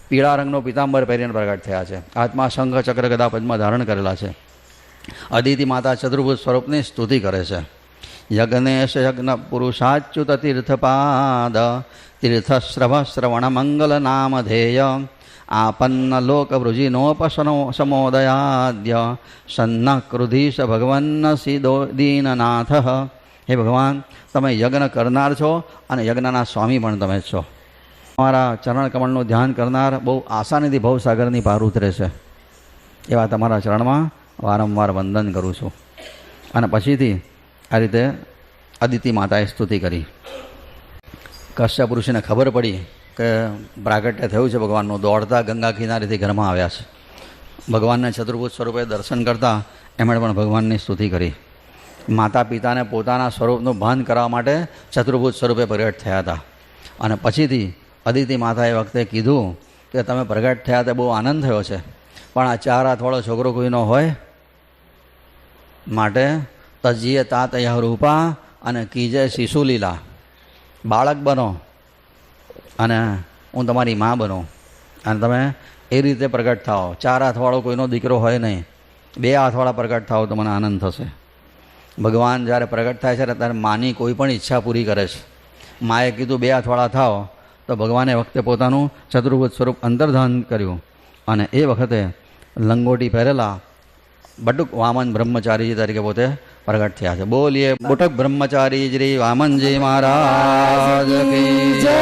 પીળા રંગનો પિતાંબર પહેરીને પ્રગટ થયા છે. હાથમાં શંખ ચક્ર ગદા પદ્મ ધારણ કરેલા છે. અદિતિ માતા ચતુર્ભુજ સ્વરૂપની સ્તુતિ કરે છે. યજ્ઞેશ યજ્ઞ પુરુષાચ્યુત તીર્થપાદ તીર્થશ્રવ શ્રવણ મંગલ નામધેય આપન્ન લોકવૃજિનોપશનો સમોદયાદ્ય સન્ન ક્રુધીશ ભગવન્ન સિદો દીનનાથ. હે ભગવાન, તમે યજ્ઞ કરનાર છો અને યજ્ઞના સ્વામી પણ તમે જ છો. તમારા ચરણ કમળનું ધ્યાન કરનાર બહુ આસાનીથી ભવસાગરની પાર ઉતરે છે. એવા તમારા ચરણમાં વારંવાર વંદન કરું છું. અને પછીથી આ રીતે અદિતિ માતાએ સ્તુતિ કરી. કશ્યપ ઋષિને ખબર પડી કે પ્રાગટ્ય થયું છે ભગવાનનું, દોડતા ગંગા કિનારેથી ઘરમાં આવ્યા છે. ભગવાનને ચતુર્ભુજ સ્વરૂપે દર્શન કરતાં એમણે પણ ભગવાનની સ્તુતિ કરી. માતા પિતાને પોતાના સ્વરૂપનું ભાન કરવા માટે ચતુર્ભુજ સ્વરૂપે પ્રગટ થયા હતા. અને પછીથી અદિતિ માતાએ વખતે કીધું કે તમે પ્રગટ થયા તે બહુ આનંદ થયો છે, પણ આ 4 હાથવાળો છોકરો કોઈનો હોય માટે તજીએ તાતયા રૂપા અને કીજે શિશુલીલા. બાળક બનો અને હું તમારી મા બનું અને તમે એ રીતે પ્રગટ થાઓ. 4 હાથવાળો કોઈનો દીકરો હોય નહીં, 2 હાથવાળા પ્રગટ થાઓ તો મને આનંદ થશે. ભગવાન જ્યારે પ્રગટ થાય છે ત્યારે માની કોઈ પણ ઈચ્છા પૂરી કરે છે. માએ કીધું 2 હાથવાળા થાઓ તો ભગવાને વખતે પોતાનું ચતુર્ભુજ સ્વરૂપ અંતર્ધાન કર્યું અને એ વખતે લંગોટી પહેરેલા બટુક વામન બ્રહ્મચારીજી તરીકે પોતે પ્રગટ થયા છે. બોલીએ બટુક બ્રહ્મચારી શ્રી વામનજી મહારાજ કી જય.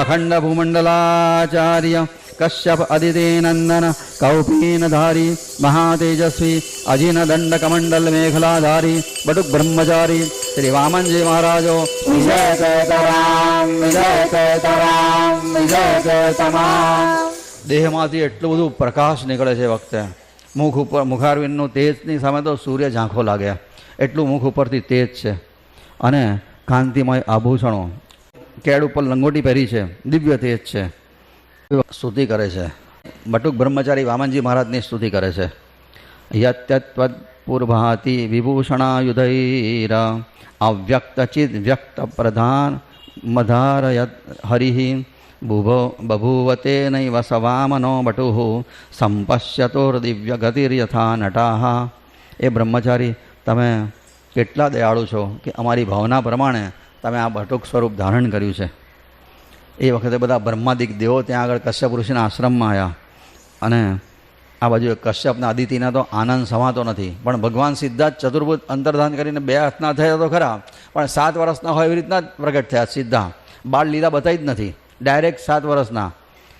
અખંડ ભૂમંડલાચાર્ય કશ્યપ અદિતિ નંદન કૌપીનધારી મહાતેજસ્વી અજીન દંડ કમંડલ મેખલાધારી બટુક બ્રહ્મચારી શ્રી વામનજી મહારાજો વિજય કૈતરામ વિજય કૈતરામ વિજય કૈતરામ. દેહમાંથી એટલું બધું પ્રકાશ નીકળે છે વખતે. મુખ ઉપર મુખારવિંદનું તેજની સામે તો સૂર્ય ઝાંખો લાગે એટલું મુખ ઉપરથી તેજ છે. અને કાંતિમય આભૂષણો, કેડ ઉપર લંગોટી પહેરી છે, દિવ્ય તેજ છે. સ્તુતિ કરે છે. બટુક બ્રહ્મચારી વામનજી મહારાજની સ્તુતિ કરે છે. યત્યત્વદ પૂર્ભાતિ વિભૂષણાયુધૈર અવ્યક્તચિદ વ્યક્ત પ્રધાન મધારયત હરિ બભૂવતે નૈવ સવામનો બટુઃ સંપશ્યતોર્દિવ્ય ગતિર્યથા નટાઃ. એ બ્રહ્મચારી, તમે કેટલા દયાળુ છો કે અમારી ભાવના પ્રમાણે તમે આ બટુક સ્વરૂપ ધારણ કર્યું છે. એ વખતે બધા બ્રહ્માદિક દેવો ત્યાં આગળ કશ્યપ ઋષિના આશ્રમમાં આવ્યા અને આ બાજુ કશ્યપના અદિતિના તો આનંદ સમાતો નથી. પણ ભગવાન સીધા જ ચતુર્ભુજ અંતર્ધાન કરીને 2 હાથના થયા તો ખરા, પણ 7 વર્ષના હોય એવી રીતના જ પ્રગટ થયા. સીધા બાળ લીલા બતાવી જ નથી, ડાયરેક્ટ 7 વર્ષના.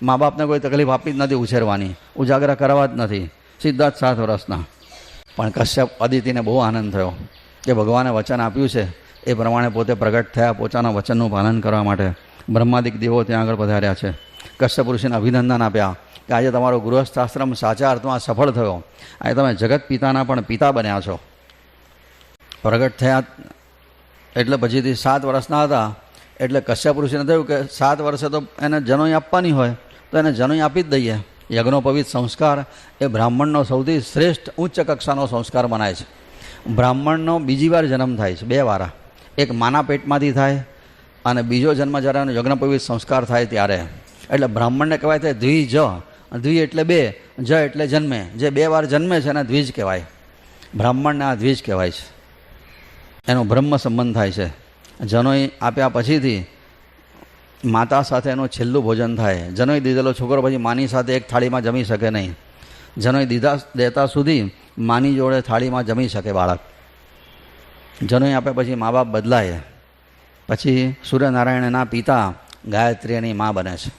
મા બાપને કોઈ તકલીફ આપી જ નથી ઉછેરવાની, ઉજાગરા કરવા જ નથી, સીધા જ 7 વર્ષના. પણ કશ્યપ અદિતિને બહુ આનંદ થયો કે ભગવાને વચન આપ્યું છે એ પ્રમાણે પોતે પ્રગટ થયા પોતાના વચનનું પાલન કરવા માટે. બ્રહ્માદિક દેવો ત્યાં આગળ પધાર્યા છે. કશ્યપ ઋષિને અભિનંદન આપ્યા કે આજે તમારો ગૃહસ્થાશ્રમ સાચા અર્થમાં સફળ થયો. આજે તમે જગત પિતાના પણ પિતા બન્યા છો. પ્રગટ થયા એટલે પછીથી 7 વર્ષના હતા એટલે કશ્યપ ઋષિને થયું કે 7 વર્ષે તો એને જનોઈ આપવાની હોય તો એને જનોઈ આપી જ દઈએ. યજ્ઞોપવિત સંસ્કાર એ બ્રાહ્મણનો સૌથી શ્રેષ્ઠ ઉચ્ચ કક્ષાનો સંસ્કાર મનાય છે. બ્રાહ્મણનો બીજી વાર જન્મ થાય છે, 2 વાર. એક માના પેટમાંથી થાય અને બીજો જન્મ જ્યારે એનો યજ્ઞોપવિત સંસ્કાર થાય ત્યારે. એટલે બ્રાહ્મણને કહેવાય છે દ્વિજ. દ્વિ એટલે 2, જ એટલે જન્મે. જે 2 વાર જન્મે છે એને દ્વિજ કહેવાય. બ્રાહ્મણને આ દ્વિજ કહેવાય છે. એનો બ્રહ્મ સંબંધ થાય છે. જનોઈ આપ્યા પછીથી માતા સાથે એનું છેલ્લું ભોજન થાય. જનોઈ દીધેલો છોકરો પછી માની સાથે એક થાળીમાં જમી શકે નહીં. જનોઈ દેતા સુધી માની જોડે થાળીમાં જમી શકે બાળક. જનોઈ આપ્યા પછી મા બાપ બદલાય. પછી સૂર્યનારાયણના પિતા ગાયત્રીની મા બને છે.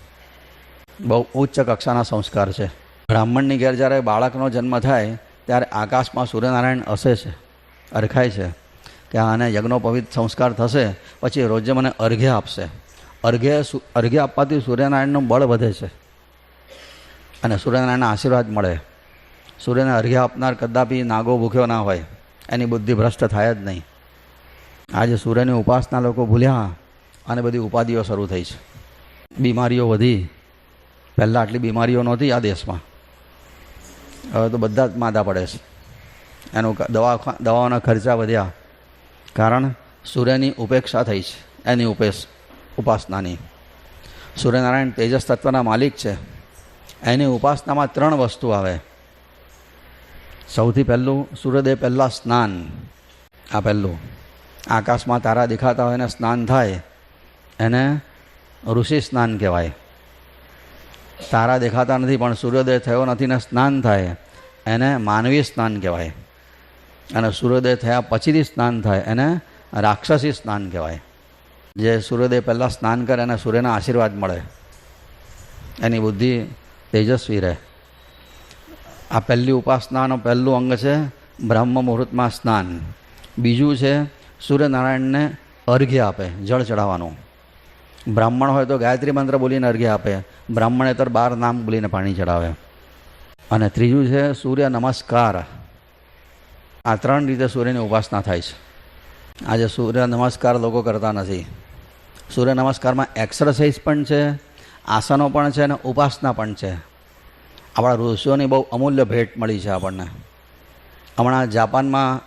બહુ ઉચ્ચ કક્ષાના સંસ્કાર છે. બ્રાહ્મણની ઘેર જ્યારે બાળકનો જન્મ થાય ત્યારે આકાશમાં સૂર્યનારાયણ હસે છે, અરખાય છે કે આને યજ્ઞોપવિત સંસ્કાર થશે પછી રોજે મને અર્ઘ્ય આપશે. અર્ઘ્ય આપવાથી સૂર્યનારાયણનું બળ વધે છે અને સૂર્યનારાયણના આશીર્વાદ મળે. સૂર્યને અર્ઘ્ય આપનાર કદાપી નાગો ભૂખ્યો ના હોય, એની બુદ્ધિ ભ્રષ્ટ થાય જ નહીં. આજે સૂર્યની ઉપાસના લોકો ભૂલ્યા અને બધી ઉપાધિઓ શરૂ થઈ છે. બીમારીઓ વધી. પહેલાં આટલી બીમારીઓ નહોતી આ દેશમાં, હવે તો બધા જ માંદા પડે છે. એનું દવાઓના ખર્ચા વધ્યા. કારણ સૂર્યની ઉપેક્ષા થઈ છે, એની ઉપાસનાની. સૂર્યનારાયણ તેજસ તત્વના માલિક છે, એની ઉપાસનામાં 3 વસ્તુ આવે. સૌથી પહેલું સૂર્યોદય પહેલાં સ્નાન. આ પહેલું. આકાશમાં તારા દેખાતા હોય એને સ્નાન થાય એને ઋષિ સ્નાન કહેવાય. તારા દેખાતા નથી પણ સૂર્યોદય થયો નથી ને સ્નાન થાય એને માનવી સ્નાન કહેવાય. અને સૂર્યોદય થયા પછીથી સ્નાન થાય એને રાક્ષસી સ્નાન કહેવાય. જે સૂર્યોદય પહેલાં સ્નાન કરે એને સૂર્યના આશીર્વાદ મળે, એની બુદ્ધિ તેજસ્વી રહે. આ પહેલી ઉપાસનાનો પહેલું અંગ છે બ્રહ્મ મુહૂર્તમાં સ્નાન. બીજું છે સૂર્યનારાયણને અર્ઘ્ય આપે, જળ ચડાવવાનું. બ્રાહ્મણ હોય તો ગાયત્રી મંત્ર બોલીને અર્ઘ્ય આપે, બ્રાહ્મણેતર 12 નામ બોલીને પાણી ચડાવે. અને ત્રીજું છે સૂર્ય નમસ્કાર. આ 3 રીતે સૂર્યની ઉપાસના થાય છે. આજે સૂર્ય નમસ્કાર લોકો કરતા નથી. સૂર્ય નમસ્કારમાં એક્સરસાઇઝ પણ છે, આસનો પણ છે અને ઉપાસના પણ છે. આપણા ઋષિઓની બહુ અમૂલ્ય ભેટ મળી છે આપણને. હમણાં જાપાનમાં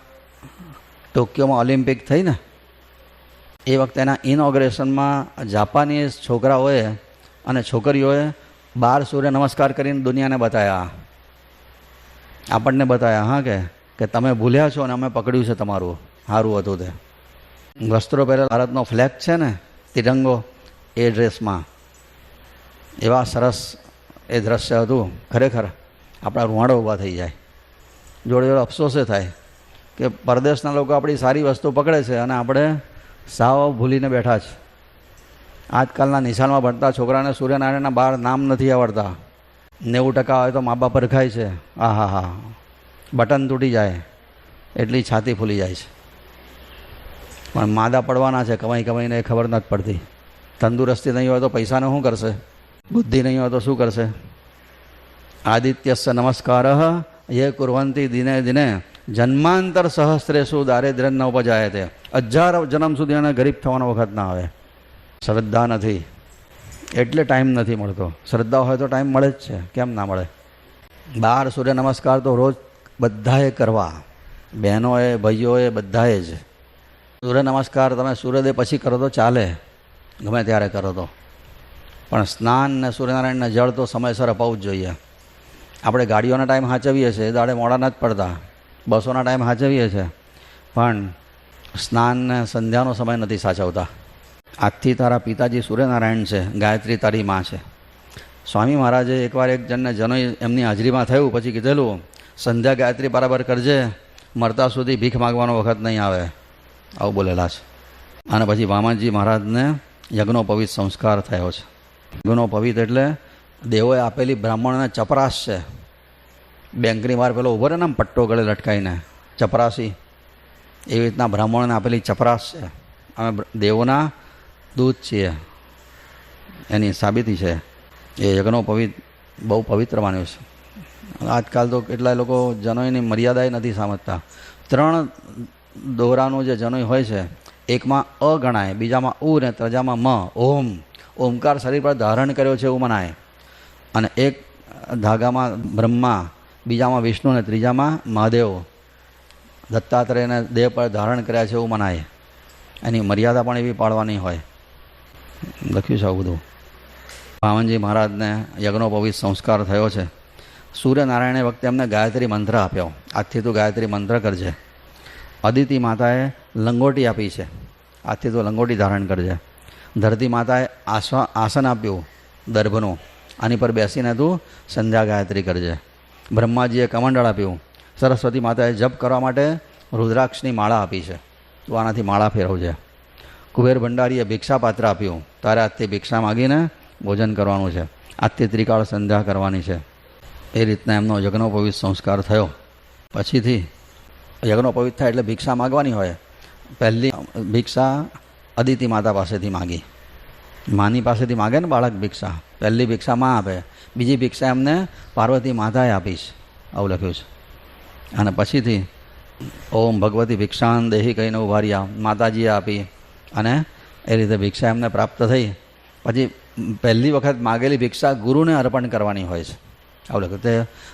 ટોક્યોમાં ઓલિમ્પિક થઈ ને, એ વખતે એના ઇનોગ્રેશનમાં જાપાનીઝ છોકરાઓએ અને છોકરીઓએ 12 સૂર્ય નમસ્કાર કરીને દુનિયાને બતાવ્યા, આપણને બતાવ્યા. હા કે તમે ભૂલ્યા છો અને અમે પકડ્યું છે તમારું. સારું હતું તે. વસ્ત્રો પહેરેલા ભારતનો ફ્લેગ છે ને, તિરંગો, એ ડ્રેસમાં. એવા સરસ એ દ્રશ્ય હતું, ખરેખર આપણા રૂવાડો ઊભા થઈ જાય. જોડે જોડે અફસોસે થાય કે પરદેશના લોકો આપણી સારી વસ્તુ પકડે છે અને આપણે સાવ ભૂલીને બેઠા છે. આજકાલના નિશાળમાં ભણતા છોકરાને સૂર્યનારાયણના 12 નામ નથી આવડતા. 90% હોય તો મા બાપ પરખાય છે. હા, બટન તૂટી જાય એટલી છાતી ફૂલી જાય છે. પણ માદા પડવાના છે, કમાઈને એ ખબર નથી પડતી. તંદુરસ્તી નહીં હોય તો પૈસાને શું કરશે? બુદ્ધિ નહીં હોય તો શું કરશે? આદિત્યસ્ય નમસ્કાર યે કુર્વંતી દિને દિને જન્માંતર સહસ્રેષુ દારિદ્ર્ય ન ઉપજાય તે. 1000 જન્મ સુધી એને ગરીબ થવાનો વખત ના આવે. શ્રદ્ધા નથી એટલે ટાઈમ નથી મળતો. શ્રદ્ધા હોય તો ટાઈમ મળે જ છે, કેમ ના મળે? 12 સૂર્ય નમસ્કાર તો રોજ બધાએ કરવા, બહેનોએ, ભાઈઓએ, બધાએ જ. સૂર્ય નમસ્કાર તમે સૂર્યોદય પછી કરો તો ચાલે, ગમે ત્યારે કરો તો. પણ સ્નાન ને સૂર્યનારાયણને જળ તો સમયસર અપાવવું જ જોઈએ. આપણે ગાડીઓના ટાઈમ સાચવીએ છીએ, દાડે મોડા નથી પડતા. બસોના ટાઈમ સાચવીએ છીએ, પણ સ્નાન ને સંધ્યાનો સમય નથી સાચવતા. આજથી તારા પિતાજી સૂર્યનારાયણ છે, ગાયત્રી તારી માં છે. સ્વામી મહારાજે એકવાર એક જણને જનોઈ એમની હાજરીમાં થયું, પછી કીધેલું સંધ્યા ગાયત્રી બરાબર કરજે, મરતા સુધી ભીખ માગવાનો વખત નહીં આવે. આવું બોલેલા છે. અને પછી વામનજી મહારાજને યજ્ઞોપવિત સંસ્કાર થયો છે. યજ્ઞોપવિત એટલે દેવોએ આપેલી બ્રાહ્મણને ચપરાશ છે. બેંકની બહાર પેલો ઉભો રહે ને પટ્ટો ગળે લટકાઈને, ચપરાસી, એવી રીતના બ્રાહ્મણોને આપેલી ચપરાશ છે. અમે દેવોના દૂત છીએ, એની સાબિતી છે. એ યજ્ઞોપવિત બહુ પવિત્ર માન્યું છે. આજકાલ તો કેટલાય લોકો જનોઈની મર્યાદાએ નથી સમજતા. 3 દોરાનું જે જનોઈ હોય છે, એકમાં અ ગણાય, બીજામાં ઉ ને ત્રીજામાં મ, ઓમ. ઓમકાર શરીર પર ધારણ કર્યો છે એવું મનાય. અને એક ધાગામાં બ્રહ્મા, બીજામાં વિષ્ણુ ને ત્રીજામાં મહાદેવ, દત્તાત્રેયને દેહ પર ધારણ કર્યા છે એવું મનાય. એની મર્યાદા પણ એવી પાળવાની હોય. લખ્યું છે આવું બધું. વામનજી મહારાજને યજ્ઞોપવિત સંસ્કાર થયો છે. સૂર્યનારાયણે વખતે એમને ગાયત્રી મંત્ર આપ્યો, આજથી તું ગાયત્રી મંત્ર કરજે. અદિતિ માતાએ લંગોટી આપી છે, આજથી તો લંગોટી ધારણ કરજે. ધરતી માતાએ આસન આપ્યું દર્ભનું, આની પર બેસીને તું સંધ્યા ગાયત્રી કરજે. બ્રહ્માજીએ કમંડળ આપ્યું. સરસ્વતી માતાએ જપ કરવા માટે રુદ્રાક્ષની માળા આપી છે, તું આનાથી માળા ફેરવજે. કુબેર ભંડારીએ ભિક્ષા પાત્ર આપ્યું, તારે આજથી ભિક્ષા માગીને ભોજન કરવાનું છે, આજથી ત્રિકાળ સંધ્યા કરવાની છે. એ રીતના એમનો યજ્ઞોપવિત સંસ્કાર થયો. પછીથી યજ્ઞોપવિત થાય એટલે ભિક્ષા માગવાની હોય. પહેલી ભિક્ષા અદિતિ માતા પાસેથી માગી. માની પાસેથી માગે ને બાળક ભિક્ષા, પહેલી ભિક્ષા માં આપે, બીજી ભિક્ષા એમને પાર્વતી માતાએ આપી છે, આવું લખ્યું છે. અને પછીથી ઓમ ભગવતી ભિક્ષાન દેહી કહીને ઉભા રહ્યા, માતાજીએ આપી અને એ રીતે ભિક્ષા એમને પ્રાપ્ત થઈ. પછી પહેલી વખત માગેલી ભિક્ષા ગુરુને અર્પણ કરવાની હોય છે, આવું લખ્યું. તે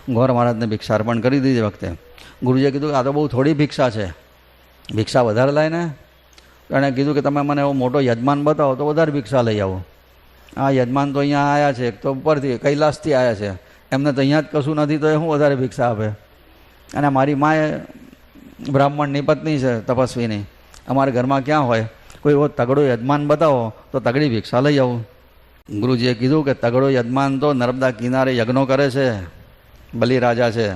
ગોર મહારાજને ભિક્ષા અર્પણ કરી દીધી વખતે ગુરુજીએ કીધું આ તો બહુ થોડી ભિક્ષા છે, ભિક્ષા વધારે લાય ને. તો એણે કીધું કે તમે મને એવો મોટો યજમાન બતાવો તો વધારે ભિક્ષા લઈ આવો. આ યજમાન તો અહીંયા આવ્યા છે, એક તો ઉપરથી કૈલાસથી આવ્યા છે, એમને તો અહીંયા જ કશું નથી તો એ શું વધારે ભિક્ષા આપે. અને મારી માએ બ્રાહ્મણની પત્ની છે, તપસ્વીની, અમારા ઘરમાં ક્યાં હોય, કોઈ એવો તગડો યજમાન બતાવો તો તગડી ભિક્ષા લઈ આવું. ગુરુજીએ કીધું કે તગડો યજમાન તો નર્મદા કિનારે યજ્ઞો કરે છે, બલિરાજા છે,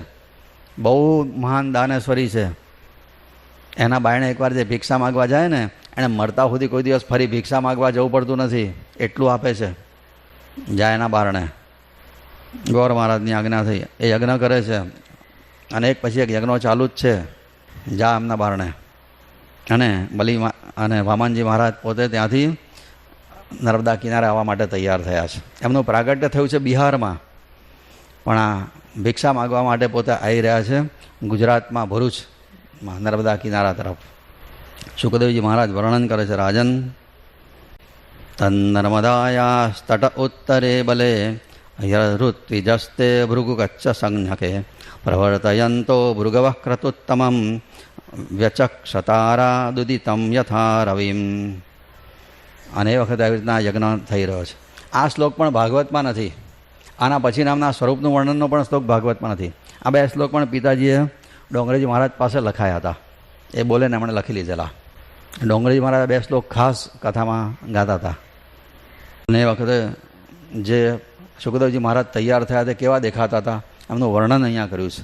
બહુ મહાન દાનેશ્વરી છે. એના બાયણે એકવાર જે ભિક્ષા માગવા જાય ને એણે મરતા સુધી કોઈ દિવસ ફરી ભિક્ષા માગવા જવું પડતું નથી, એટલું આપે છે. જાય એના બારણે, ગોર મહારાજની આજ્ઞા થઈ, એ યજ્ઞ કરે છે અને એક પછી એક યજ્ઞો ચાલુ જ છે. જા એમના બારણે. અને અને વામનજી મહારાજ પોતે ત્યાંથી નર્મદા કિનારે આવવા માટે તૈયાર થયા છે. એમનું પ્રાગટ્ય થયું છે બિહારમાં, પણ આ ભિક્ષા માગવા માટે પોતે આવી રહ્યા છે ગુજરાતમાં, ભરૂચમાં, નર્મદા કિનારા તરફ. સુખદેવજી મહારાજ વર્ણન કરે છે, રાજન તન્નર્મદાયા તટ ઉત્તરે બલે યઋત્વિજસ્તે ભૃગુગચ્છ સંજ્ઞકે પ્રવર્તયંતો ભૃગવઃ ક્રતુત્તમં વ્યચક્ષતારા દુદિતમ યથા રવિમ. અને એ વખતે આવી રીતના યજ્ઞ થઈ રહ્યો છે. આ શ્લોક પણ ભાગવતમાં નથી. આના પછી નામના સ્વરૂપનું વર્ણનનો પણ શ્લોક ભાગવતમાં નથી. આ બે શ્લોક પણ પિતાજીએ ડોંગરેજી મહારાજ પાસે લખાયા હતા, એ બોલે ને એમણે લખી લીધેલા. ડોંગરેજી મહારાજ બે શ્લોક ખાસ કથામાં ગાતા હતા. અને એ વખતે જે સુખદેવજી મહારાજ તૈયાર થયા તે કેવા દેખાતા હતા એમનું વર્ણન અહીંયા કર્યું છે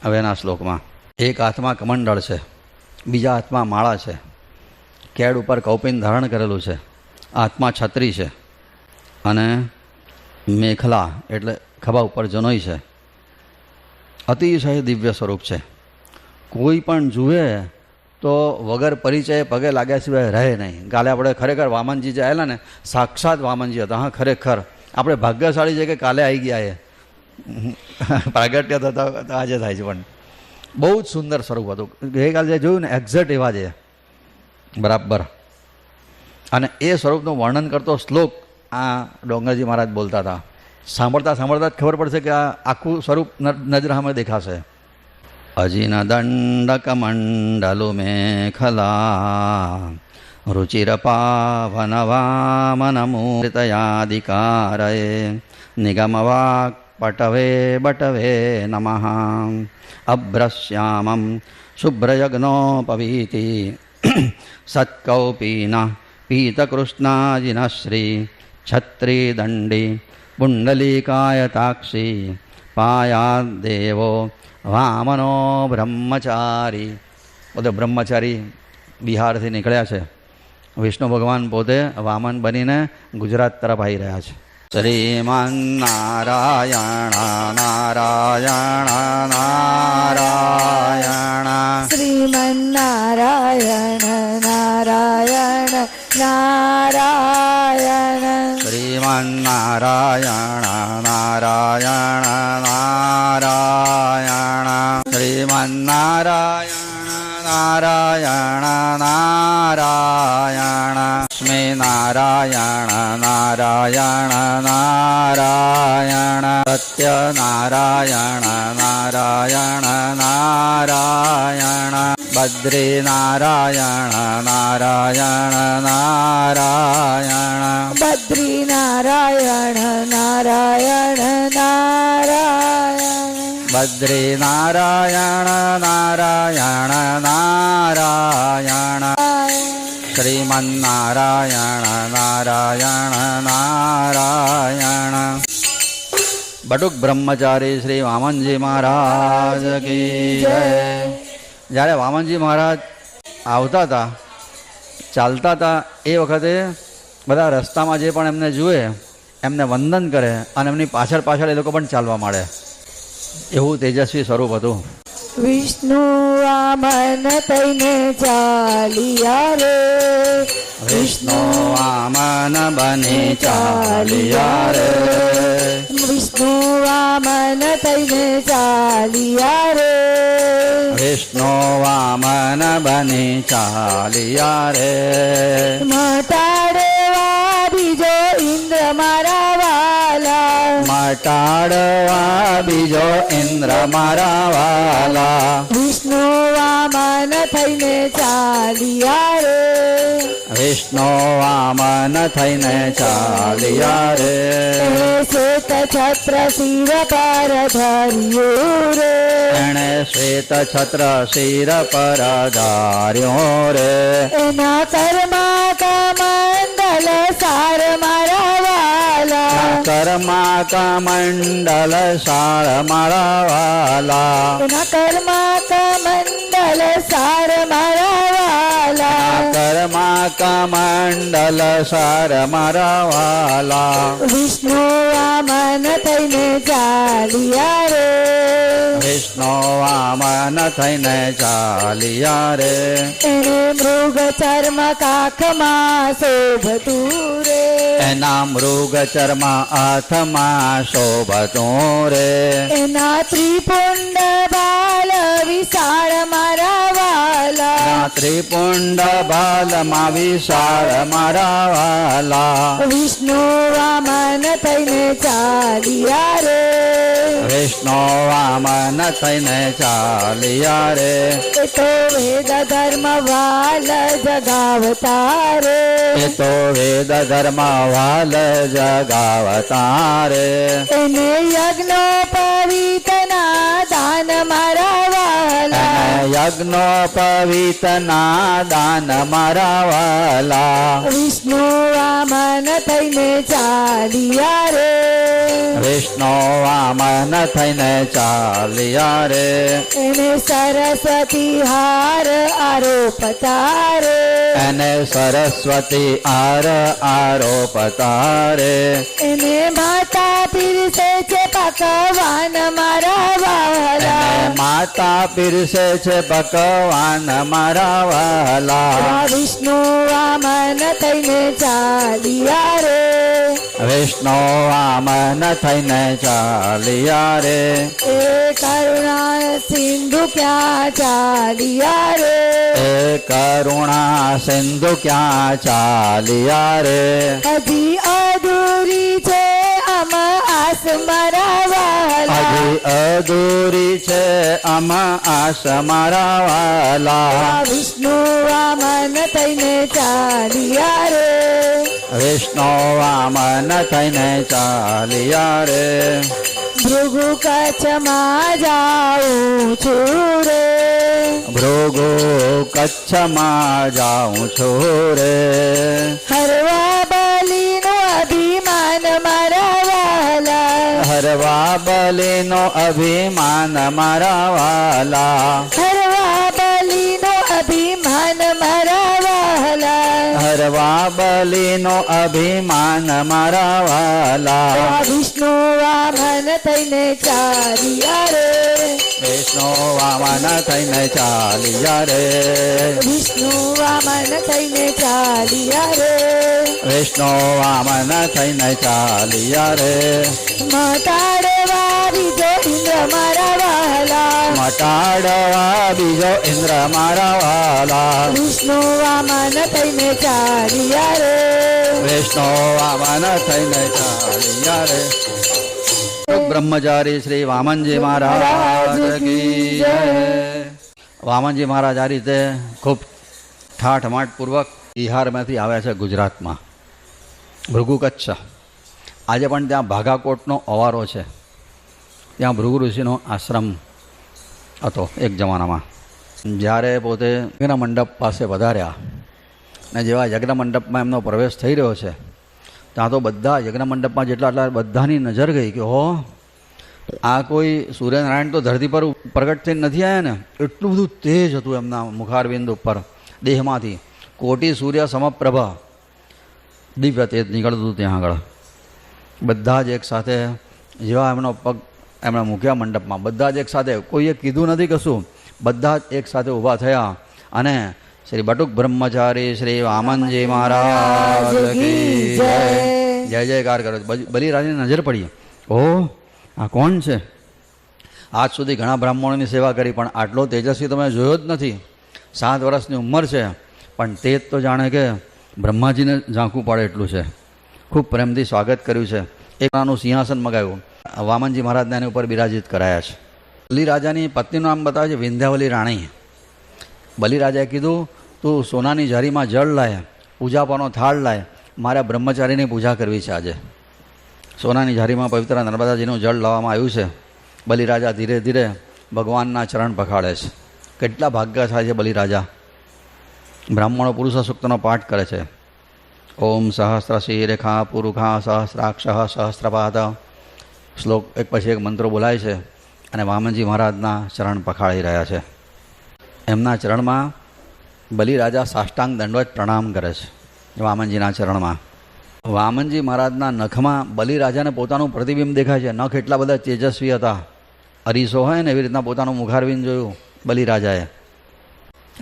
હવે એના શ્લોકમાં. એક હાથમાં કમંડળ છે, બીજા હાથમાં માળા છે, કેડ ઉપર કૌપિન ધારણ કરેલું છે, હાથમાં છત્રી છે અને મેખલા એટલે ખભા ઉપર જનોઈ છે. અતિશય દિવ્ય સ્વરૂપ છે. કોઈ પણ જુએ તો વગર પરિચય પગે લાગ્યા સિવાય રહે નહીં. કાલે આપણે ખરેખર વામનજી જે આવેલા ને, સાક્ષાત વામનજી હતા. હા, ખરેખર આપણે ભાગ્યશાળી છે કે કાલે આવી ગયા એ પ્રાગટ્ય થતા આજે થાય છે. પણ બહુ જ સુંદર સ્વરૂપ હતું. ગઈકાલે જે જોયું ને એક્ઝેક્ટ એવા છે બરાબર. અને એ સ્વરૂપનું વર્ણન કરતો શ્લોક આ ડોંગરજી મહારાજ બોલતા હતા. સાંભળતા સાંભળતા જ ખબર પડશે કે આ આખું સ્વરૂપ નજર સામે દેખાશે. અજીન દંડકમંડલુ મેખલા રુચિરપાવન વામનમૂર્તયાધિકારયે નિગમવાક પટવે બટવે નમઃ અભ્રશ્યામં શુભ્રયજ્ઞોપવીતિ સત્કૌપીન પીતકૃષ્ણાજિન શ્રી છત્રીદંડી પુંડલીકાયતાક્ષી પાયાદેવો વામનો બ્રહ્મચારી. પોતે બ્રહ્મચારી બિહારથી નીકળ્યા છે. વિષ્ણુ ભગવાન પોતે વામન બનીને ગુજરાત તરફ આવી રહ્યા છે. શ્રીમાન નારાયણ નારાયણ નારાયણ શ્રીમન નારાયણ નારાયણ નારાયણ શ્રીમાન નારાયણ નારાયણ નારાયણ શ્રીમાન નારાયણ નારાયણ નારાયણ સ્મે નારાયણ નારાયણ નારાયણ સત્યનારાયણ નારાયણ નારાયણ બદ્રી નારાયણ નારાયણ નારાયણ બદ્રી નારાયણ નારાયણ નારાયણ બદ્રી નારાયણ નારાયણ નારાયણ શ્રીમન નારાયણ નારાયણ નારાયણ. બટુક બ્રહ્મચારી શ્રી વામનજી મહારાજ કી જય. જ્યારે વામનજી મહારાજ આવતા હતા, ચાલતા હતા, એ વખતે બધા રસ્તામાં જે પણ એમને જુએ એમને વંદન કરે અને એમની પાછળ પાછળ એ લોકો પણ ચાલવા માંડે. એવું તેજસ્વી સ્વરૂપ હતું. વિષ્ણુ વામન તઈને ચાલિયા રે, વિષ્ણુ વામન બને ચાલિયા રે, વિષ્ણુ વામન તઈને ચાલિયા રે, વિષ્ણુ વામન બને ચાલિયા રે. મટાડવા બીજો ઇન્દ્ર મારા વાલા, મટાડવા બીજો ઇન્દ્ર મારા વાલા, વિષ્ણુ વામન થઈને ચાલિયા રે, વિષ્ણુ વામન થઈને ચાલ્યા રે. એણે શ્વેત છત્ર શિર પર ધર્યું રે. એણે શ્વેત છત્ર શિર પર ધાર્યો રે. એના કર્મા કમંડલ સાર મારા વાલા. કર્મા કમંડલ સાર મારા વાલા. એના કર્મા કમંડલ સાર મારા વાલા. કર્મા કમંડલ સાર મારા વાલા. વિષ્ણુ વામન થઈને ચાલ્યા રે. વિષ્ણુ વામન થઈને ચાલ્યા રે. એને મૃગ ચર્મ કાખમાં શોભતું રે. એના મૃગ ચર્મ હાથમાં શોભતું રે. એના ત્રિપુંડ બાલ વિશાળ મારા વાલા. ત્રિપુંડ બાલમાં વિશાળ મારા વાલા. વિષ્ણુ વામન થઈને ચાલ્યા રે. વિષ્ણુ વામન થઈને ચાલ્યા રે. એ તો વેદ ધર્મ વાલ જગાવતા રે. એ તો વેદ ધર્મ વાલ જગાવતા રે. એને યજ્ઞો પવિતના દાન મારા વાલા. એને યજ્ઞો પવિતના દાન મારા વાલા. વિષ્ણુ વામન થઈને ચાલ્યા રે. વિષ્ણુ વામન થઈને ચાલ્યા રે. એને સરસ્વતી હાર આરોપતા રે. એને સરસ્વતી આરોપતા રે. એને માતા પીરસે છે પકવાન મારા વાલા. એને માતા પીરસે છે પકવાન મારા વાલા. વિષ્ણુ વામન થઈને ચાલ્યા રે. વિષ્ણુ વામન થઈને ચાલ્યા રે. એ કરુણા સિંધુ ક્યાં ચાલ્યા રે. એ કરુણા સિંધુ ક્યાં ચાલ્યા રે. હજી અધૂરી છે અમ આસ મારા વાલા. હજી અધૂરી છે અમ આસ મારા વાલા. વિષ્ણુ વામન થઈને ચાલ્યા રે. વિષ્ણુ વામન થઈને ચાલ્યા રે. ભૃગુ કચ્છમાં જાઉં છું રે. ભૃગુ કચ્છમાં જાઉં છું રે. હરવા બલીનો અભિમાન મારા વાલા. હરવા બલીનો અભિમાન મારા વાલા. હરવા બલીનો અભિમાન મારા વાલા. હરવા બલીનો અભિમાન મારા વાલા. વિષ્ણુ વામન થઈને ચાલ્યા રે. વિષ્ણુ વામન થઈને ચાલ્યા રે. વિષ્ણુ વામન થઈને ચાલ્યા રે. વિષ્ણુ વામન થઈને ચાલ્યા રે. મટાડવા બીજો ઇન્દ્ર મારા વાલા. મટાડવા બીજો ઇન્દ્ર મારા વાલા. વિષ્ણુ વામન થઈને ચાલ્યા રે. વિષ્ણુ વામન થઈને ચાલ્યા રે. બ્રહ્મચારી શ્રી વામનજી મહારાજ કી જય. વામનજી મહારાજ આ રીતે ખૂબ ઠાઠમાઠપૂર્વક બિહારમાંથી આવ્યા છે ગુજરાતમાં, ભૃગુ કચ્છ. આજે પણ ત્યાં ભાગાકોટનો અવારો છે. ત્યાં ભૃગુ ઋષિનો આશ્રમ હતો એક જમાનામાં. જ્યારે પોતે યજ્ઞ મંડપ પાસે વધાર્યા ને જેવા યજ્ઞ મંડપમાં એમનો પ્રવેશ થઈ રહ્યો છે ત્યાં તો બધા યજ્ઞ મંડપમાં જેટલા આટલા બધાની નજર ગઈ કે હો, આ કોઈ સૂર્યનારાયણ તો ધરતી પર પ્રગટ થઈને નથી આવ્યા ને, એટલું બધું તેજ હતું એમના મુખારબિંદ ઉપર, દેહમાંથી કોટી સૂર્ય સમપ્રભા દિવ્ય તેજ નીકળતું હતું ત્યાં આગળ. બધા જ એક સાથે જેવા એમનો પગ એમણે મૂક્યા મંડપમાં, બધા જ એક સાથે, કોઈએ કીધું નથી કશું, બધા જ એક સાથે ઊભા થયા અને શ્રી બટુક બ્રહ્મચારી શ્રી વામનજી મહારાજ કી જય જય જયકાર કરો. બલિરાજાની નજર પડી, ઓહ આ કોણ છે? આજ સુધી ઘણા બ્રાહ્મણોની સેવા કરી પણ આટલો તેજસ્વી તમે જોયો જ નથી. 7 વર્ષની ઉંમર છે પણ તેજ તો જાણે કે બ્રહ્માજીને ઝાંખું પાડે એટલું છે. ખૂબ પ્રેમથી સ્વાગત કર્યું છે. એક નાનું સિંહાસન મગાવ્યું, વામનજી મહારાજને એની ઉપર બિરાજિત કરાયા છે. બલિરાજાની પત્નીનું નામ બતાવે છે વિંધ્યાવલી રાણી. બલિરાજાએ કીધું તું સોનાની જારીમાં જળ લાય પૂજાપાનો થાળ લાય, મારે બ્રહ્મચારીની પૂજા કરવી છે આજે. સોનાની ઝારીમાં પવિત્ર નર્મદાજીનું જળ લાવવામાં આવ્યું છે. બલિરાજા ધીરે ધીરે ભગવાનના ચરણ પખાડે છે. કેટલા ભાગ્ય થાય છે બલિરાજા. બ્રાહ્મણો પુરુષ સૂક્તનો પાઠ કરે છે. ઓમ સહસ્ર શિરેખા પુરુખા સહસ્રાક્ષ સહસ્રપાદ શ્લોક એક પછી એક મંત્રો બોલાય છે અને વામનજી મહારાજના ચરણ પખાડી રહ્યા છે. એમના ચરણમાં બલિરાજા સાષ્ટાંગ દંડવત પ્રણામ કરે છે. વામનજીના ચરણમાં વામનજી મહારાજના નખમાં બલિરાજાને પોતાનું પ્રતિબિંબ દેખાય છે. નખ એટલા બધા તેજસ્વી હતા. અરીસો હોય ને એવી રીતના પોતાનું મુખારવિંદ જોયું બલિરાજાએ.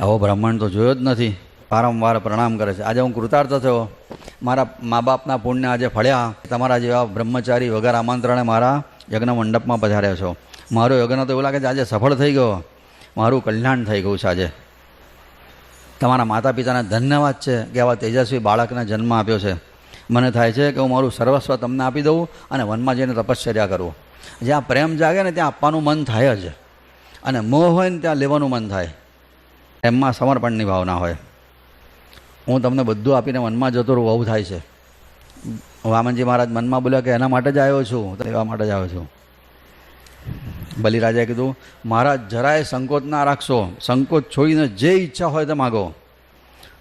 આવો બ્રાહ્મણ તો જોયો જ નથી. વારંવાર પ્રણામ કરે છે. આજે હું કૃતાર્થ થયો, મારા મા બાપના પુણ્ય આજે ફળ્યા. તમારા જેવા બ્રહ્મચારી વગર આમંત્રણે મારા યજ્ઞ મંડપમાં પધાર્યા છો. મારો યજ્ઞ તો એવું લાગે છે આજે સફળ થઈ ગયો, મારું કલ્યાણ થઈ ગયું છે. આજે તમારા માતા પિતાને ધન્યવાદ છે કે આવા તેજસ્વી બાળકને જન્મ આપ્યો છે. મને થાય છે કે હું મારું સર્વસ્વ તમને આપી દઉં અને વનમાં જઈને તપશ્ચર્યા કરું. જ્યાં પ્રેમ જાગે ને ત્યાં આપવાનું મન થાય જ, અને મોહ હોય ને ત્યાં લેવાનું મન થાય. પ્રેમમાં સમર્પણની ભાવના હોય. હું તમને બધું આપીને વનમાં જતો રહું આવું થાય છે. વામનજી મહારાજ મનમાં બોલ્યા કે એના માટે જ આવ્યો છું, લેવા માટે જ આવ્યો છું. બલિરાજાએ કીધું મહારાજ જરાય સંકોચ ના રાખશો. સંકોચ છોડીને જે ઈચ્છા હોય તે માગો.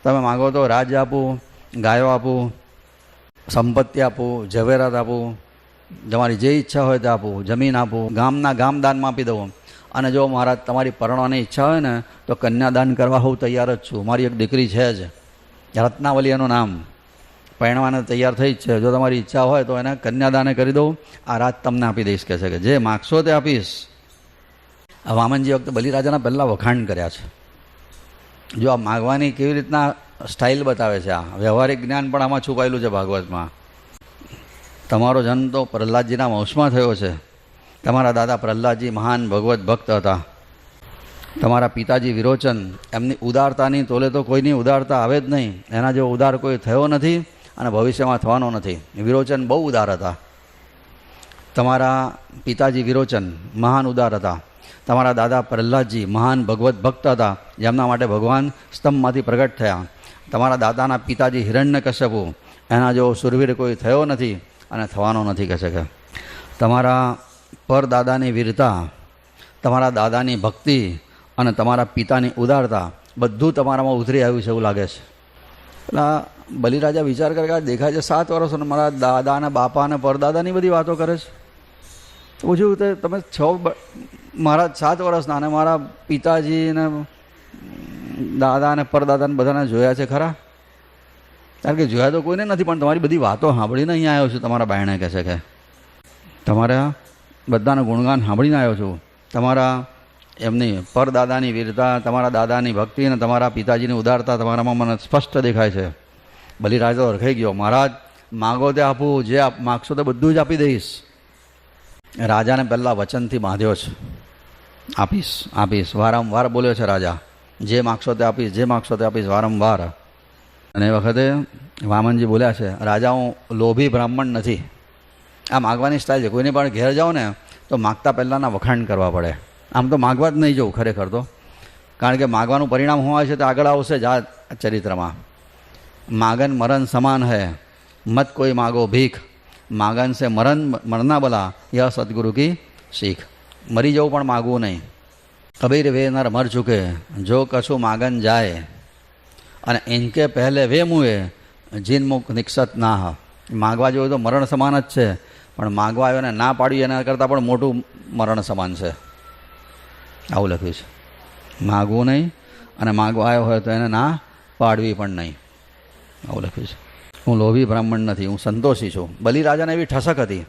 તમે માગો તો રાજ આપું, ગાયો આપું, સંપત્તિ આપું, ઝવેરાત આપું, તમારી જે ઈચ્છા હોય તે આપું, જમીન આપું, ગામના ગામ દાનમાં આપી દઉં. અને જો મહારાજ તમારી પરણવાની ઈચ્છા હોય ને તો કન્યાદાન કરવા હું તૈયાર જ છું. મારી એક દીકરી છે જ, રત્નાવલી એનું નામ, પરણવાને તૈયાર થઈ જ છે. જો તમારી ઈચ્છા હોય તો એને કન્યાદાને કરી દઉં, આ રાત તમને આપી દઈશ. કહે છે કે જે માગશો તે આપીશ. આ વામનજી વખતે બલિરાજાના પહેલાં વખાણ કર્યા છે. જો આ માગવાની કેવી રીતના સ્ટાઇલ બતાવે છે. આ વ્યવહારિક જ્ઞાન પણ આમાં છુપાયેલું છે ભાગવતમાં. તમારો જન્મ તો પ્રહલાદજીના વંશમાં થયો છે. તમારા દાદા પ્રહલાદજી મહાન ભગવત ભક્ત હતા. તમારા પિતાજી વિરોચન, એમની ઉદારતાની તોલે તો કોઈની ઉદારતા આવે જ નહીં. એના જેવો ઉદાર કોઈ થયો નથી અને ભવિષ્યમાં થવાનો નથી. વિરોચન બહુ ઉદાર હતા. તમારા પિતાજી વિરોચન મહાન ઉદાર હતા. તમારા દાદા પ્રહલાદજી મહાન ભગવત ભક્ત હતા, જેમના માટે ભગવાન સ્તંભમાંથી પ્રગટ થયા. તમારા દાદાના પિતાજી હિરણ્યકશ્યપુ, એના જેવો સુરવીર કોઈ થયો નથી અને થવાનો નથી કહે છે કે. તમારા પરદાદાની વીરતા, તમારા દાદાની ભક્તિ અને તમારા પિતાની ઉદારતા બધું તમારામાં ઉતરી આવ્યું છે એવું લાગે છે. એટલે બલિરાજા વિચાર કરે કે દેખાય છે 7 વર્ષ અને મારા દાદા અને બાપા અને પરદાદાની બધી વાતો કરે છે. પૂછ્યું તે તમે મારા 7 વર્ષના અને મારા પિતાજી ને દાદા અને પરદાદાને બધાને જોયા છે ખરા? કારણ કે જોયા તો કોઈને નથી, પણ તમારી બધી વાતો સાંભળીને અહીંયા આવ્યો છું. તમારા બાયણે કહે છે કે તમારા બધાના ગુણગાન સાંભળીને આવ્યો છું. તમારા એમની પરદાદાની વીરતા, તમારા દાદાની ભક્તિ અને તમારા પિતાજીની ઉદારતા તમારામાં મને સ્પષ્ટ દેખાય છે. બલિરાજ તો ઓળખાઈ ગયો. મહારાજ માગો તે આપું, જે માગશો તે બધું જ આપી દઈશ. રાજાને પહેલાં વચનથી બાંધ્યો છે. આપીશ આપીશ વારંવાર બોલ્યો છે રાજા. જે માગશો તે આપીશ, જે માગશો તે આપીશ વારંવાર. અને એ વખતે વામનજી બોલ્યા છે રાજા હું લોભી બ્રાહ્મણ નથી. આ માગવાની સ્ટાઇલ છે. કોઈને પણ ઘેર જાઓ ને તો માગતા પહેલાંના વખાણ કરવા પડે. આમ તો માગવા જ નહીં જવું ખરેખર તો, કારણ કે માગવાનું પરિણામ હોય છે તો આગળ આવશે જ આ ચરિત્રમાં. માગન મરણ સમાન હૈ, મત કોઈ માગો ભીખ, માગન સે મરના બલા, યહ સદગુરુ કી શીખ. મરી જવું પણ માગવું નહીં. કબીર વે નર મર ચૂકે, જો કશું માગન જાય, અને ઇનકે પહેલે વે મુએ જીન મુખ નિક્ષત ના હ. માગવા જેવું તો મરણ સમાન જ છે, પણ માગવા આવ્યો ને ના પાડ્યું એના કરતાં પણ મોટું મરણ સમાન છે. આવું લખ્યું છે. માગવું નહીં અને માગવા આવ્યો હોય તો એને ના પાડવી પણ નહીં. આવું લખ્યું છે. હું લોભી બ્રાહ્મણ નથી, હું સંતોષી છું. બલિરાજાને એવી ઠસક હતી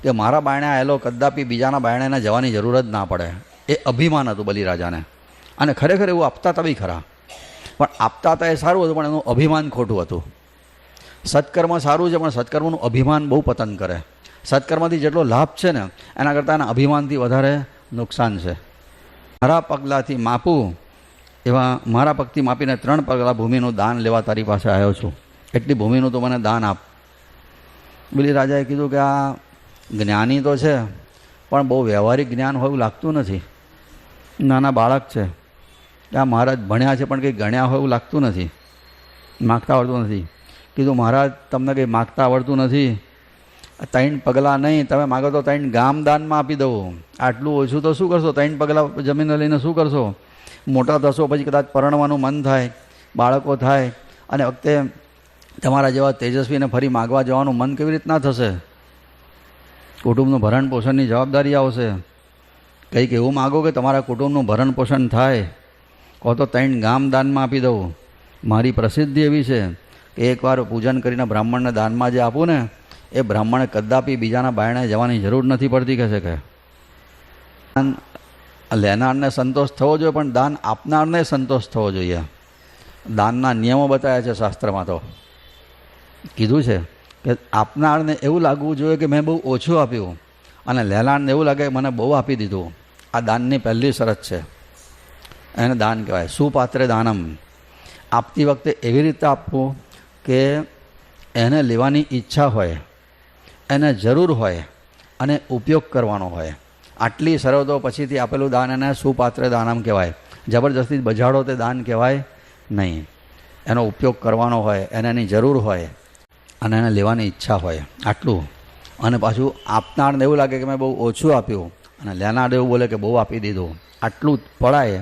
કે મારા બાયણે આવેલો કદાપી બીજાના બાયણે જવાની જરૂર જ ના પડે. એ અભિમાન હતું બલિરાજાને. અને ખરેખર એવું આપતા હતા બી ખરા, પણ આપતા હતા એ સારું હતું, પણ એનું અભિમાન ખોટું હતું. સત્કર્મ સારું છે, પણ સત્કર્મનું અભિમાન બહુ પતન કરે. સત્કર્મથી જેટલો લાભ છે ને એના કરતાં એના અભિમાનથી વધારે નુકસાન છે. મારા પગલાંથી માપું એવા મારા પગથી માપીને 3 પગલાં ભૂમિનું દાન લેવા તારી પાસે આવ્યો છું. એટલી ભૂમિનું તો મને દાન આપ. બલિરાજાએ કીધું કે આ જ્ઞાની તો છે, પણ બહુ વ્યવહારિક જ્ઞાન હોય એવું લાગતું નથી. નાના બાળક છે. આ મહારાજ ભણ્યા છે પણ કંઈ ગણ્યા હોય એવું લાગતું નથી. માગતા આવડતું નથી. કીધું મહારાજ તમને કંઈ માગતા આવડતું નથી, 3 પગલાં નહીં, તમે માગો તો 3 ગામ દાનમાં આપી દઉં. આટલું ઓછું તો શું કરશો? 3 પગલાં જમીન લઈને શું કરશો? મોટા થશો પછી કદાચ પરણવાનું મન થાય, બાળકો થાય, અને વખતે તમારા જેવા તેજસ્વીને ફરી માગવા જવાનું મન કેવી રીતના થશે? કુટુંબનું ભરણ પોષણની જવાબદારી આવશે. કંઈક એવું માગો કે તમારા કુટુંબનું ભરણ પોષણ થાય. કહો તો 3 ગામ દાનમાં આપી દઉં. મારી પ્રસિદ્ધિ એવી છે કે એકવાર પૂજન કરીને બ્રાહ્મણને દાનમાં જે આપું ને, એ બ્રાહ્મણે કદાપી બીજાના બાયણે જવાની જરૂર નથી પડતી. કહે છે કે દાન લેનારને સંતોષ થવો જોઈએ, પણ દાન આપનારને સંતોષ થવો જોઈએ. દાનના નિયમો બતાવ્યા છે શાસ્ત્રમાં. તો કીધું છે કે આપનારને એવું લાગવું જોઈએ કે મેં બહુ ઓછું આપ્યું, અને લેનારને એવું લાગે કે મને બહુ આપી દીધું. આ દાનની પહેલી શરત છે. એને દાન કહેવાય. સુપાત્રે દાનમ. આપતી વખતે એવી રીતે આપવું કે એને લેવાની ઈચ્છા હોય, એને જરૂર હોય અને ઉપયોગ કરવાનો હોય. આટલી શરતો પછીથી આપેલું દાન એને સુપાત્રે દાનમ કહેવાય. જબરજસ્તી બજાડો તે દાન કહેવાય નહીં. એનો ઉપયોગ કરવાનો હોય, એને એની જરૂર હોય અને એને લેવાની ઈચ્છા હોય, આટલું. અને પાછું આપનારને એવું લાગે કે મેં બહુ ઓછું આપ્યું, અને લેનાર એવું બોલે કે બહુ આપી દીધું. આટલું પડાય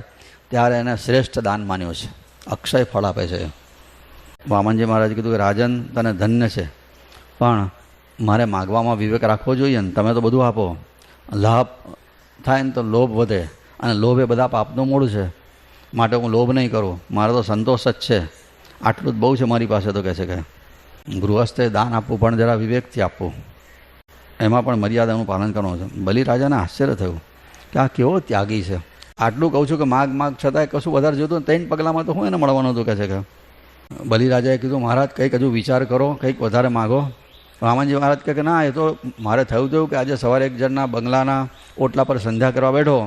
ત્યારે એને શ્રેષ્ઠ દાન માન્યું છે. અક્ષય ફળ આપે છે. વામનજી મહારાજ કીધું કે રાજન તને ધન્ય છે, પણ મારે માગવામાં વિવેક રાખવો જોઈએ ને. તમે તો બધું આપો, લાભ થાય ને તો લોભ વધે, અને લોભ એ બધા પાપનું મૂળ છે. માટે હું લોભ નહીં કરું, મારો તો સંતોષ જ છે. આટલું જ બહુ છે મારી પાસે. તો કહે છે કે ગૃહસ્થે દાન આપવું પણ જરા વિવેકથી આપવું, એમાં પણ મર્યાદાનું પાલન કરવાનું છે. બલિરાજાને આશ્ચર્ય થયું કે આ કેવો ત્યાગી છે. આટલું કહું છું કે માગ છતાંય કશું વધારે જોતું. 3 પગલામાં તો હું એને મળવાનું હતું. કહે છે કે બલિરાજાએ કીધું મહારાજ કંઈક હજુ વિચાર કરો, કંઈક વધારે માગો. વામનજી મહારાજ કહે કે ના, એ તો મારે થયું તેવું કે આજે સવારે એક જણના બંગલાના ઓટલા પર સંધ્યા કરવા બેઠો,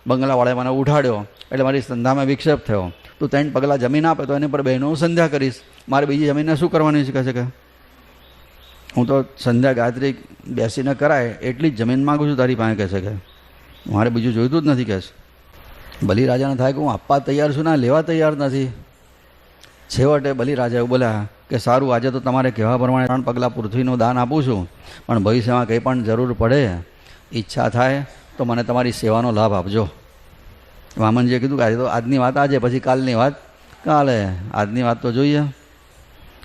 બંગલાવાળાએ મને ઉઠાડ્યો, એટલે મારી સંધ્યામાં વિક્ષેપ થયો. તું 3 પગલાં જમીન આપે તો એની પર બહેનો હું સંધ્યા કરીશ. મારે બીજી જમીનને શું કરવાની છે? કહે છે કે હું તો સંધ્યા ગાયત્રી બેસીને કરાય એટલી જ જમીન માગું છું તારી પાસે. કહે છે કે મારે બીજું જોઈતું જ નથી. કહે છે બલિરાજાને થાય કે હું આપવા તૈયાર છું, ના લેવા તૈયાર નથી. છેવટે બલિરાજા એવું બોલ્યા કે સારું, આજે તો તમારે કહેવા પ્રમાણે 3 પગલાં પૃથ્વીનું દાન આપું છું, પણ ભવિષ્યમાં કંઈ પણ જરૂર પડે, ઈચ્છા થાય તો મને તમારી સેવાનો લાભ આપજો. વામનજીએ કીધું કે આજે તો આજની વાત આજે, પછી કાલની વાત કાલે, આજની વાત તો જોઈએ.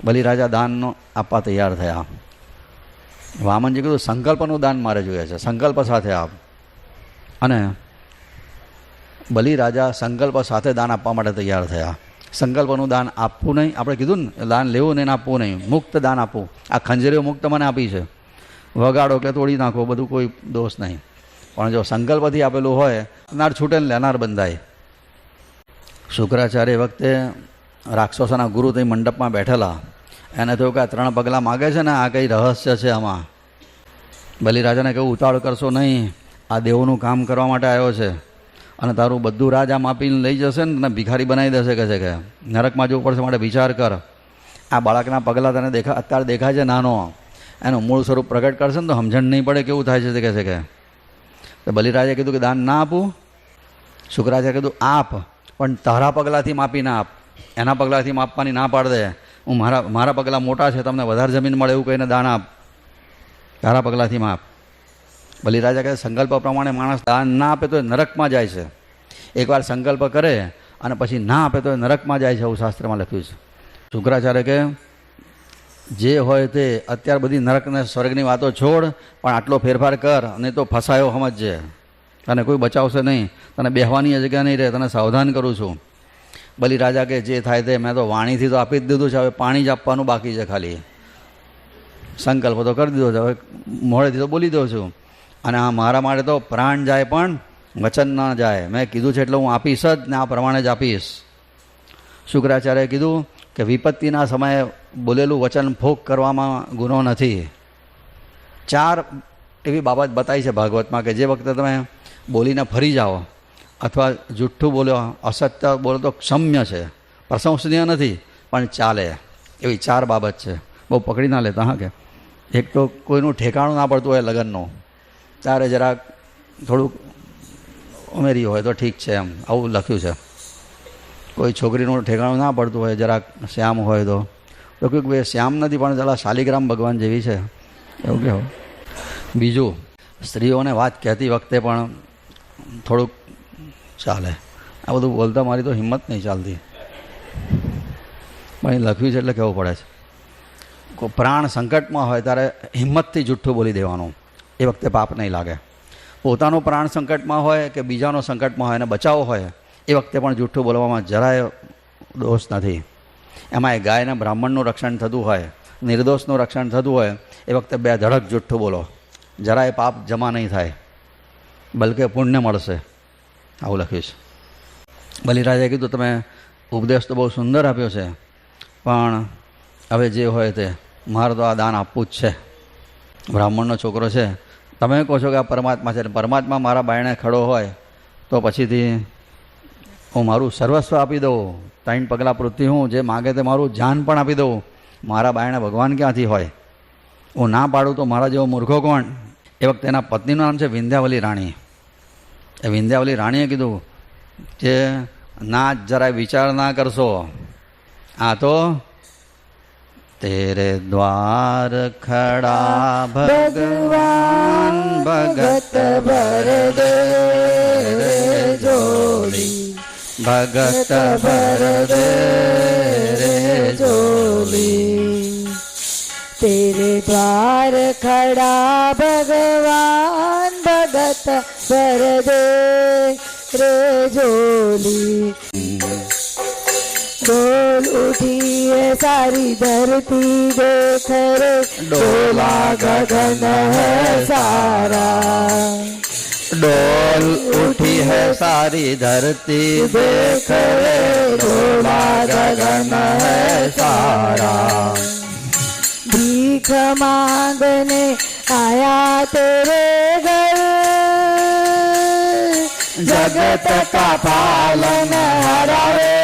બલિરાજા દાનનો આપવા તૈયાર થયા. વામનજી કીધું સંકલ્પનું દાન મારે જોઈએ છે, સંકલ્પ સાથે આપ. અને બલિરાજા સંકલ્પ સાથે દાન આપવા માટે તૈયાર થયા. સંકલ્પનું દાન આપવું નહીં, આપણે કીધું ને, દાન લેવું નહીં, આપવું નહીં, મુક્ત દાન આપવું. આ ખંજરીઓ મુક્ત મને આપી છે, વગાડો કે તોડી નાખો, બધું કોઈ દોષ નહીં. પણ જો સંકલ્પથી આપેલું હોય, લેનાર છૂટે ને લેનાર બંધાય. શુક્રાચાર્ય વખતે રાક્ષસોના ગુરુ તે મંડપમાં બેઠેલા, એને થયું કે આ 3 પગલાં માગે છે ને, આ કંઈ રહસ્ય છે આમાં. બલિરાજાને કહ્યું ઉતાવળ કરશો નહીં, આ દેવોનું કામ કરવા માટે આવ્યો છે, અને તારું બધું રાજ આમ આપીને લઈ જશે ને તને ભિખારી બનાવી દેશે. કહે છે કે નરકમાં જવું પડશે, માટે વિચાર કર. આ બાળકના પગલાં તને અત્યારે દેખાય છે નાનો, એનું મૂળ સ્વરૂપ પ્રગટ કરશે ને તો સમજણ નહીં પડે કેવું થાય છે. તે કહે છે કે તો બલિરાજાએ કીધું કે દાન ના આપું. શુક્રાચાર્યએ કીધું આપ, પણ તારા પગલાંથી માપી ના આપ. એના પગલાંથી માપવાની ના પાડ દે. હું મારા પગલાં મોટા છે, તમને વધારે જમીન મળે એવું કહીને દાન આપ, તારા પગલાંથી માપ. બલિરાજા કહે સંકલ્પ પ્રમાણે માણસ દાન ના આપે તો એ નરકમાં જાય છે. એકવાર સંકલ્પ કરે અને પછી ના આપે તો એ નરકમાં જાય છે, એવું શાસ્ત્રમાં લખ્યું છે. શુક્રાચાર્ય કે જે હોય તે અત્યારે બધી નરકને સ્વર્ગની વાતો છોડ, પણ આટલો ફેરફાર કર, નહીં તો ફસાયો સમજજે. તને કોઈ બચાવશે નહીં, તને બેહવાની જગ્યા નહીં રહે, તને સાવધાન કરું છું. બલિરાજા કે જે થાય તે, મેં તો વાણીથી તો આપી જ દીધું છે, હવે પાણી જ આપવાનું બાકી છે ખાલી. સંકલ્પ તો કરી દીધો છે, હવે મોડેથી તો બોલી દઉં છું. અને આ મારા માટે તો પ્રાણ જાય પણ વચન ન જાય. મેં કીધું છે એટલે હું આપીશ જ ને, આ પ્રમાણે જ આપીશ. શુક્રાચાર્યએ કીધું કે વિપત્તિના સમયે બોલેલું વચન ફોક કરવામાં ગુનો નથી. 4 એવી બાબત બતાવી છે ભાગવતમાં કે જે વખતે તમે બોલીને ફરી જાઓ અથવા જુઠ્ઠું બોલ્યો, અસત્ય બોલો તો ક્ષમ્ય છે, પ્રશંસનીય નથી પણ ચાલે. એવી 4 બાબત છે. બહુ પકડી ના લેતા. હા, કે એક તો કોઈનું ઠેકાણું ના પડતું હોય લગ્નનું, ત્યારે જરાક થોડુંક ઉમેરી હોય તો ઠીક છે, એમ આવું લખ્યું છે. કોઈ છોકરીનું ઠેકાણું ના પડતું હોય, જરાક શ્યામ હોય તો તો કહ્યું કે ભાઈ શ્યામ નથી પણ જરા શાલિગ્રામ ભગવાન જેવી છે એવું કહેવું. બીજું, સ્ત્રીઓને વાત કહેતી વખતે પણ થોડુંક ચાલે. આ બધું બોલતા મારી તો હિંમત નહીં ચાલતી, પણ એ લખ્યું છે એટલે કહેવું પડે છે. કોઈ પ્રાણ સંકટમાં હોય ત્યારે હિંમતથી જુઠ્ઠું બોલી દેવાનું, એ વખતે પાપ નહીં લાગે. પોતાનો પ્રાણ સંકટમાં હોય કે બીજાનો સંકટમાં હોય અને બચાવો હોય એ વખતે પણ જુઠ્ઠું બોલવામાં જરાય દોષ નથી. એમાં એ ગાયના બ્રાહ્મણનું રક્ષણ થતું હોય, નિર્દોષનું રક્ષણ થતું હોય એ વખતે બે ધડક જુઠ્ઠું બોલો, જરાય પાપ જમા નહીં થાય, બલકે પુણ્ય મળશે. આવું લખ્યું છે. બલિરાજાએ કીધું તમે ઉપદેશ તો બહુ સુંદર આપ્યો છે, પણ હવે જે હોય તે મારે તો આ દાન આપવું જ છે. બ્રાહ્મણનો છોકરો છે, તમે કહો છો કે આ પરમાત્મા છે, પરમાત્મા મારા બાયણે ખડો હોય તો પછીથી હું મારું સર્વસ્વ આપી દઉં, 3 પગલાં પૃથ્વી હું, જે માગે તે મારું જાન પણ આપી દઉં. મારા બાયણે ભગવાન ક્યાંથી હોય? હું ના પાડું તો મારા જેવો મૂર્ખો કોણ? એ વખતે એના પત્નીનું નામ છે વિંધ્યાવલી રાણી. એ વિંધ્યાવલી રાણીએ કીધું કે ના, જરાય વિચાર ના કરશો, આ તો તેરે દ્વાર ખડા ભગવાન ભગત ભર દે રે જોડી, ભગત ભર દે રે જોડી. तेरे द्वार खड़ा भगवान भगत भर दे रे झोली. डोल उठी है सारी धरती देख रे, डोला गगन है सारा. डोल उठी है सारी धरती देख रे, डोला गगन है सारा. भीख मांगने आया तेरे घर, जगत का पालन हारा रे,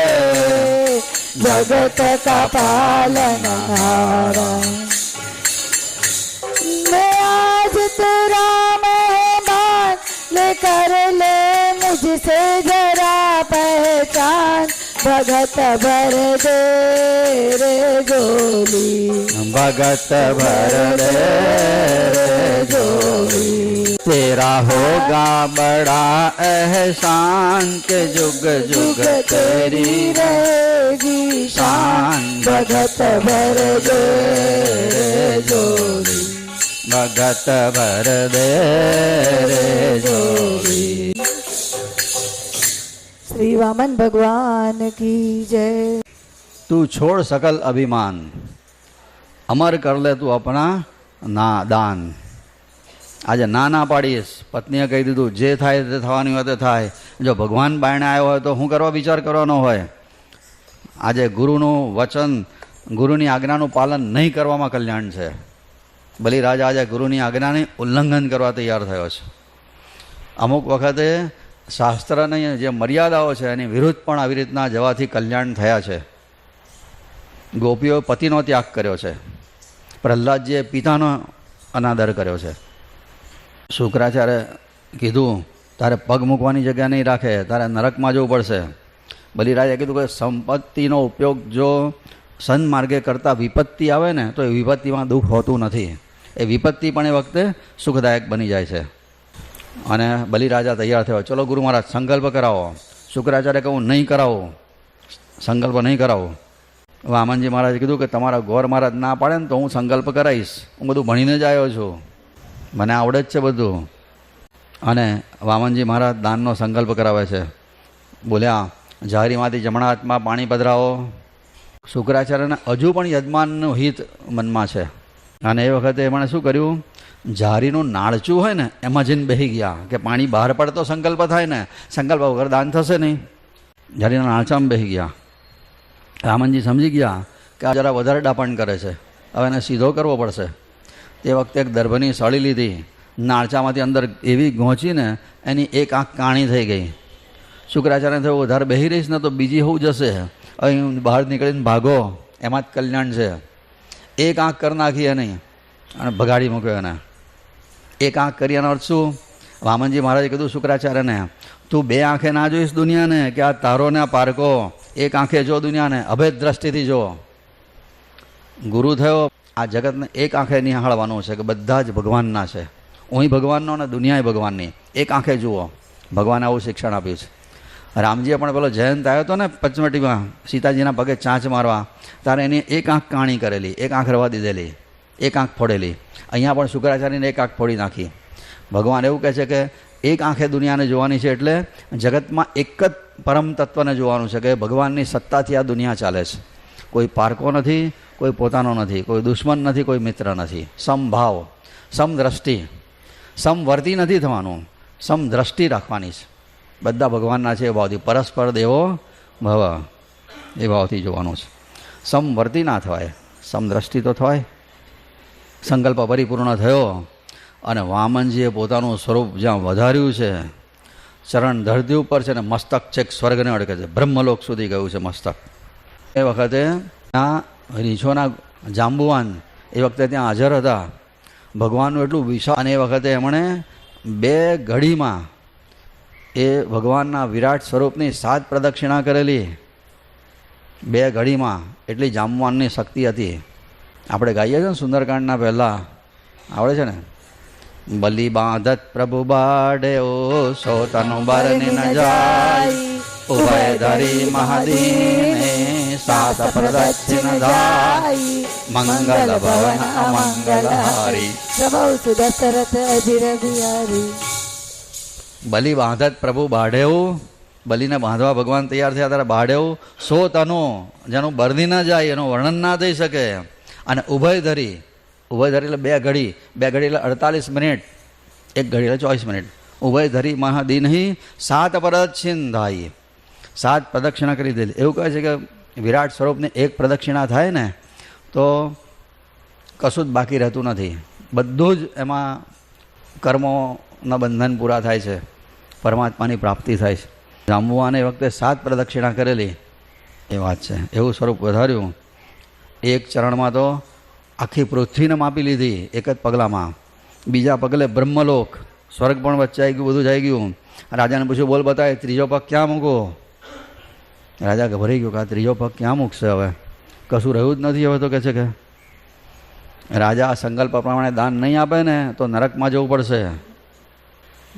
जगत का पालन हारा. मैं आज तेरा मेहमान लेकर ले मुझसे जरा पहचान, भगत भर दे रे झोली, भगत भर दे रे झोली. तेरा होगा बड़ा एहसान के जुग जुग तेरी रहेगी शान, भगत भर दे रे झोली, भगत भर दे रे झोली. श्री वामन भगवान की जय. तू छोड़ सकल अभिमान, अमर कर ले तू अपना ना दान. આજે ના પાડીશ, પત્નીએ કહી દીધું જે થાય તે થવાની હોય તે થાય. જો ભગવાન બાયણે આવ્યો હોય તો શું કરવા વિચાર કરવાનો હોય? આજે ગુરુનું વચન, ગુરુની આજ્ઞાનું પાલન નહીં કરવામાં કલ્યાણ છે. બલિરાજા આજે ગુરુની આજ્ઞાને ઉલ્લંઘન કરવા તૈયાર થયો છે. અમુક વખતે શાસ્ત્રની જે મર્યાદાઓ છે એની વિરુદ્ધ પણ આવી રીતના જવાથી કલ્યાણ થયા છે. ગોપીઓ પતિનો ત્યાગ કર્યો છે, પ્રહલાદજીએ પિતાનો અનાદર કર્યો છે. શુક્રાચાર્ય કીધું તારે પગ મૂકવાની જગ્યા નહીં રાખે, તારે નરકમાં જવું પડશે. બલિરાજે કીધું કે સંપત્તિનો ઉપયોગ જો સન્માર્ગે કરતાં વિપત્તિ આવે ને તો એ વિપત્તિમાં દુઃખ હોતું નથી, એ વિપત્તિ પણ એ વખતે સુખદાયક બની જાય છે. અને બલિરાજા તૈયાર થયો, ચલો ગુરુ મહારાજ સંકલ્પ કરાવો. શુક્રાચાર્ય કહું નહીં કરાવો, સંકલ્પ નહીં કરાવો. વામનજી મહારાજે કીધું કે તમારા ગોર મહારાજ ના પાડે ને તો હું સંકલ્પ કરાવીશ, હું બધું ભણીને જ આવ્યો છું, મને આવડે જ છે બધું. અને વામનજી મહારાજ દાનનો સંકલ્પ કરાવે છે. બોલ્યા ઝારીમાંથી જમણા હાથમાં પાણી પધરાવો. શુક્રાચાર્યને હજુ પણ યજમાનનું હિત મનમાં છે. અને એ વખતે એમણે શું કર્યું, ઝારીનું નાળચું હોય ને એમાં જઈને બેસી ગયા કે પાણી બહાર પડે તો સંકલ્પ થાય ને, સંકલ્પ વગર દાન થશે નહીં. ઝારીના નાળચામાં બેસી ગયા. રામનજી સમજી ગયા કે આ જરા વધારે ડાપણ કરે છે, હવે એને સીધો કરવો પડશે. તે વખતે એક દર્ભની સળી લીધી, નાળચામાંથી અંદર એવી ઘોંચીને એની એક આંખ કાણી થઈ ગઈ. શુક્રાચાર્ય થયું વધારે બેસી રહીશ ને તો બીજી હોવું જશે, અહીં બહાર નીકળીને ભાગો, એમાં જ કલ્યાણ છે. એક આંખ કરી નાખી એને અને ભગાડી મૂક્યો એને. એક આંખ કરી એનો અર્થ શું? વામનજી મહારાજે કીધું શુક્રાચાર્યને, તું બે આંખે ના જોઈશ દુનિયાને કે આ તારો ને આ પારકો, એક આંખે જો દુનિયાને, અભેદ દ્રષ્ટિથી જો. ગુરુ થયો, આ જગતને એક આંખે નિહાળવાનું છે કે બધા જ ભગવાનના છે. હું ભગવાનનો અને દુનિયા ભગવાનની. એક આંખે જુઓ. ભગવાને આવું શિક્ષણ આપ્યું છે. રામજીએ પણ પેલો જયંત આવ્યો હતો ને પચમટીમાં સીતાજીના પગે ચાંચ મારવા, ત્યારે એની એક આંખ કાણી કરેલી, એક આંખ રવા દીધેલી, એક આંખ ફોડેલી. અહીંયા પણ શુક્રાચાર્યને એક આંખ ફોડી નાખી. ભગવાન એવું કહે છે કે એક આંખે દુનિયાને જોવાની છે, એટલે જગતમાં એક જ પરમ તત્વને જોવાનું છે કે ભગવાનની સત્તાથી આ દુનિયા ચાલે છે. કોઈ પારકો નથી, કોઈ પોતાનો નથી, કોઈ દુશ્મન નથી, કોઈ મિત્ર નથી. સમભાવ, સમદ્રષ્ટિ, સમવર્તી નથી થવાનું, સમદ્રષ્ટિ રાખવાની છે. બધા ભગવાનના છે એ ભાવથી, પરસ્પર દેવો ભવ એ ભાવથી જોવાનું છે. સમવર્તી ના થવાય, સમદ્રષ્ટિ તો થવાય. સંકલ્પ પરિપૂર્ણ થયો અને વામનજીએ પોતાનું સ્વરૂપ જ્યાં વધાર્યું છે, ચરણ ધરતી ઉપર છે ને મસ્તક છેક સ્વર્ગને અડકે છે, બ્રહ્મલોક સુધી ગયું છે મસ્તક. એ વખતે ત્યાં રીછોના જાંબુવાન એ વખતે ત્યાં હાજર હતા. ભગવાનનું એટલું વિશાળ, અને એ વખતે એમણે 2 ઘડીમાં એ ભગવાનના વિરાટ સ્વરૂપની 7 પ્રદક્ષિણા કરેલી. 2 ઘડીમાં એટલી જાંબુવાનની શક્તિ હતી. આપણે ગાઈએ છીએ ને સુંદરકાંડના પહેલાં, આવડે છે ને, બલી બાંધત પ્રભુ બાડે ઓ સોતનો બરને ન જાય, ઉભય ધરી મહાદીને 7 પ્રદક્ષિણ ધાય, મંગલ ભવન અમંગલ હારી, પ્રભુ સુદશરથ અજીર બિહારી. બલી બાંધત પ્રભુ બાઢેવ, બલીને બાંધવા ભગવાન તૈયાર થયા ત્યારે બાઢેવ સો તનો, જેનું બરદી ના જાય, એનું વર્ણન ના થઈ શકે. અને ઉભય ધરી, ઉભય ધરી એટલે 2 ઘડી, 2 ઘડી એટલે 48 મિનિટ, 1 ઘડી એટલે 24 મિનિટ. ઉભય ધરી મહાદિનહી 7 પ્રદક્ષિણ ધાઈ, 7 પ્રદક્ષિણા કરી દેલી. એવું કહે છે કે વિરાટ સ્વરૂપની 1 પ્રદક્ષિણા થાય ને તો કશું જ બાકી રહેતું નથી. બધું જ એમાં કર્મોના બંધન પૂરા થાય છે, પરમાત્માની પ્રાપ્તિ થાય છે. જાંબુવાને એ વખતે 7 પ્રદક્ષિણા કરેલી એ વાત છે. એવું સ્વરૂપ વધાર્યું. એક ચરણમાં તો આખી પૃથ્વીને માપી લીધી એક જ પગલામાં. બીજા પગલે બ્રહ્મલોક, સ્વર્ગ પણ વચ્ચે આવી ગયું, બધું જ આવી ગયું. રાજાને પૂછ્યું, બોલ બતાય, ત્રીજો પગ ક્યાં મૂકો? રાજા ગભરાઈ ગયો કે આ ત્રીજો પગ ક્યાં મૂકશે? હવે કશું રહ્યું જ નથી. હવે તો કહે છે કે રાજા સંકલ્પ પ્રમાણે દાન નહીં આપે ને તો નરકમાં જવું પડશે.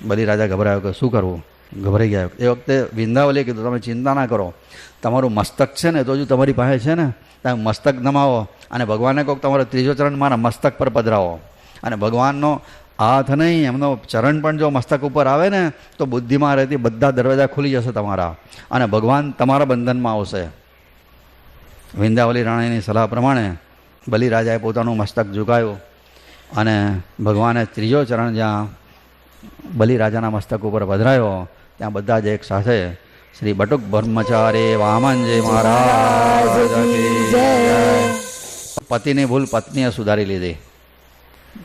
બધી રાજા ગભરાયો કે શું કરવું, ગભરાઈ ગયા. એ વખતે વિંધાવલીએ કીધું, તમે ચિંતા ના કરો, તમારું મસ્તક છે ને તો હજુ તમારી પાસે છે ને, તમે મસ્તક નમાવો અને ભગવાનને કહો તમારો ત્રીજો ચરણ મારા મસ્તક પર પધરાવો. અને ભગવાનનો હાથ નહીં, એમનો ચરણ પણ જો મસ્તક ઉપર આવે ને તો બુદ્ધિમાં રહેતી બધા દરવાજા ખુલી જશે તમારા, અને ભગવાન તમારા બંધનમાં આવશે. વિંધાવલી રાણીની સલાહ પ્રમાણે બલિરાજાએ પોતાનું મસ્તક ઝુકાયું અને ભગવાને ત્રીજો ચરણ જ્યાં બલિરાજાના મસ્તક ઉપર પધરાયો ત્યાં બધા જ એક સાથે શ્રી બટુક બ્રહ્મચારી વામનજી મહારાજ કી જય. પતિની ભૂલ પત્નીએ સુધારી લીધી.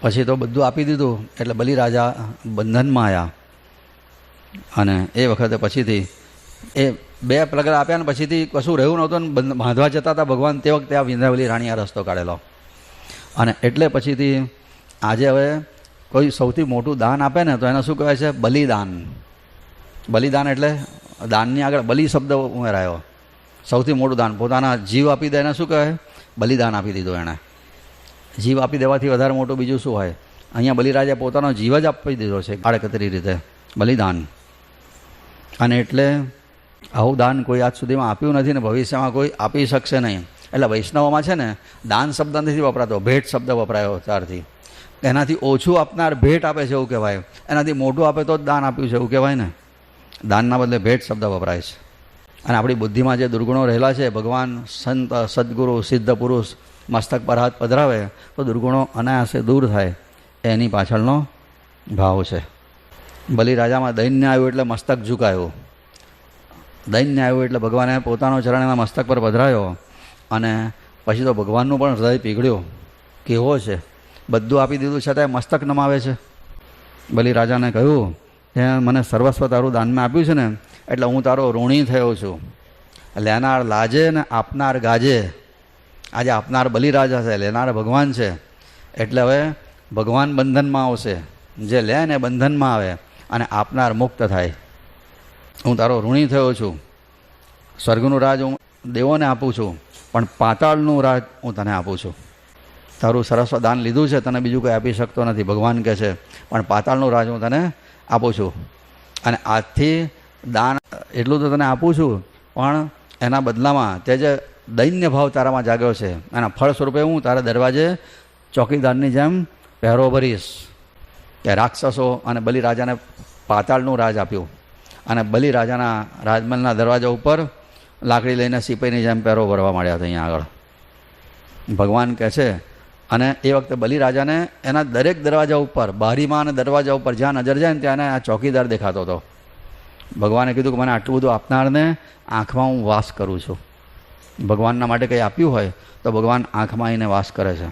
પછી તો બધું આપી દીધું એટલે બલિરાજા બંધનમાં આવ્યા. અને એ વખતે પછીથી એ 2 પગલાં આપ્યા ને પછીથી કશું રહ્યું નહોતું ને બાંધવા જતા હતા ભગવાન. તે વખતે આ વિંધાવલી રાણીએ રસ્તો કાઢેલો. અને એટલે પછીથી આજે હવે કોઈ સૌથી મોટું દાન આપે ને તો એને શું કહેવાય છે? બલિદાન. બલિદાન એટલે દાનની આગળ બલિ શબ્દ ઉમેરાયો. સૌથી મોટું દાન, પોતાના જીવ આપી દે એને શું કહેવાય? બલિદાન આપી દીધું એણે. જીવ આપી દેવાથી વધારે મોટું બીજું શું હોય? અહીંયા બલિરાજાએ પોતાનો જીવ જ આપી દીધો છે આડકતરી રીતે, બલિદાન. અને એટલે આવું દાન કોઈ આજ સુધીમાં આપ્યું નથી ને ભવિષ્યમાં કોઈ આપી શકશે નહીં. એટલે વૈષ્ણવોમાં છે ને દાન શબ્દ નથી વપરાતો, ભેટ શબ્દ વપરાયો ત્યારથી. એનાથી ઓછું આપનાર ભેટ આપે છે એવું કહેવાય, એનાથી મોટું આપે તો જ દાન આપ્યું છે એવું કહેવાય ને. દાનના બદલે ભેટ શબ્દ વપરાય છે. અને આપણી બુદ્ધિમાં જે દુર્ગુણો રહેલા છે, ભગવાન, સંત, સદગુરુ, સિદ્ધ પુરુષ મસ્તક પર હાથ પધરાવે તો દુર્ગુણો અનાયાસે દૂર થાય, એની પાછળનો ભાવ છે. બલિરાજામાં દૈન્ય આવ્યું એટલે મસ્તક ઝુકાયું. દૈન્ય આવ્યું એટલે ભગવાને પોતાનો ચરણ એના મસ્તક પર પધરાયો. અને પછી તો ભગવાનનું પણ હૃદય પીગળ્યું. કેવો છે, બધું આપી દીધું છતાંય મસ્તક નમાવે છે. બલિરાજાને કહ્યું કે મને સર્વસ્વ તારું દાનમાં આપ્યું છે ને એટલે હું તારો ઋણી થયો છું. લેનાર લાજે ને આપનાર ગાજે. આજે આપનાર બલિરાજા છે, લેનાર ભગવાન છે. એટલે હવે ભગવાન બંધનમાં આવશે, જે લે ને બંધનમાં આવે અને આપનાર મુક્ત થાય. હું તારો ઋણી થયો છું. સ્વર્ગનું રાજ હું દેવોને આપું છું, પણ પાતાળનું રાજ હું તને આપું છું. તારું સરસ્વ દાન લીધું છે, તને બીજું કંઈ આપી શકતો નથી, ભગવાન કહે છે, પણ પાતાળનું રાજ હું તને આપું છું. અને આજથી દાન એટલું તો તને આપું છું, પણ એના બદલામાં તે જે દૈન્ય ભાવ તારામાં જાગ્યો છે એના ફળ સ્વરૂપે હું તારા દરવાજે ચોકીદારની જેમ પહેરો ભરીશ. કે રાક્ષસો અને બલિરાજાને પાતાળનું રાજ આપ્યું અને બલિરાજાના રાજમહેલના દરવાજા ઉપર લાકડી લઈને સિપાહીની જેમ પહેરો ભરવા માંડ્યા હતા અહીંયા આગળ. ભગવાન કહે છે, અને એ વખતે બલિરાજાને એના દરેક દરવાજા ઉપર, બારીમાં અને દરવાજા ઉપર જ્યાં નજર જાય ને ત્યાં આ ચોકીદાર દેખાતો હતો. ભગવાને કીધું કે મને આટલું બધું આપનારને આંખમાં હું વાસ કરું છું. ભગવાનના માટે કંઈ આપ્યું હોય તો ભગવાન આંખમાં આવીને વાસ કરે છે.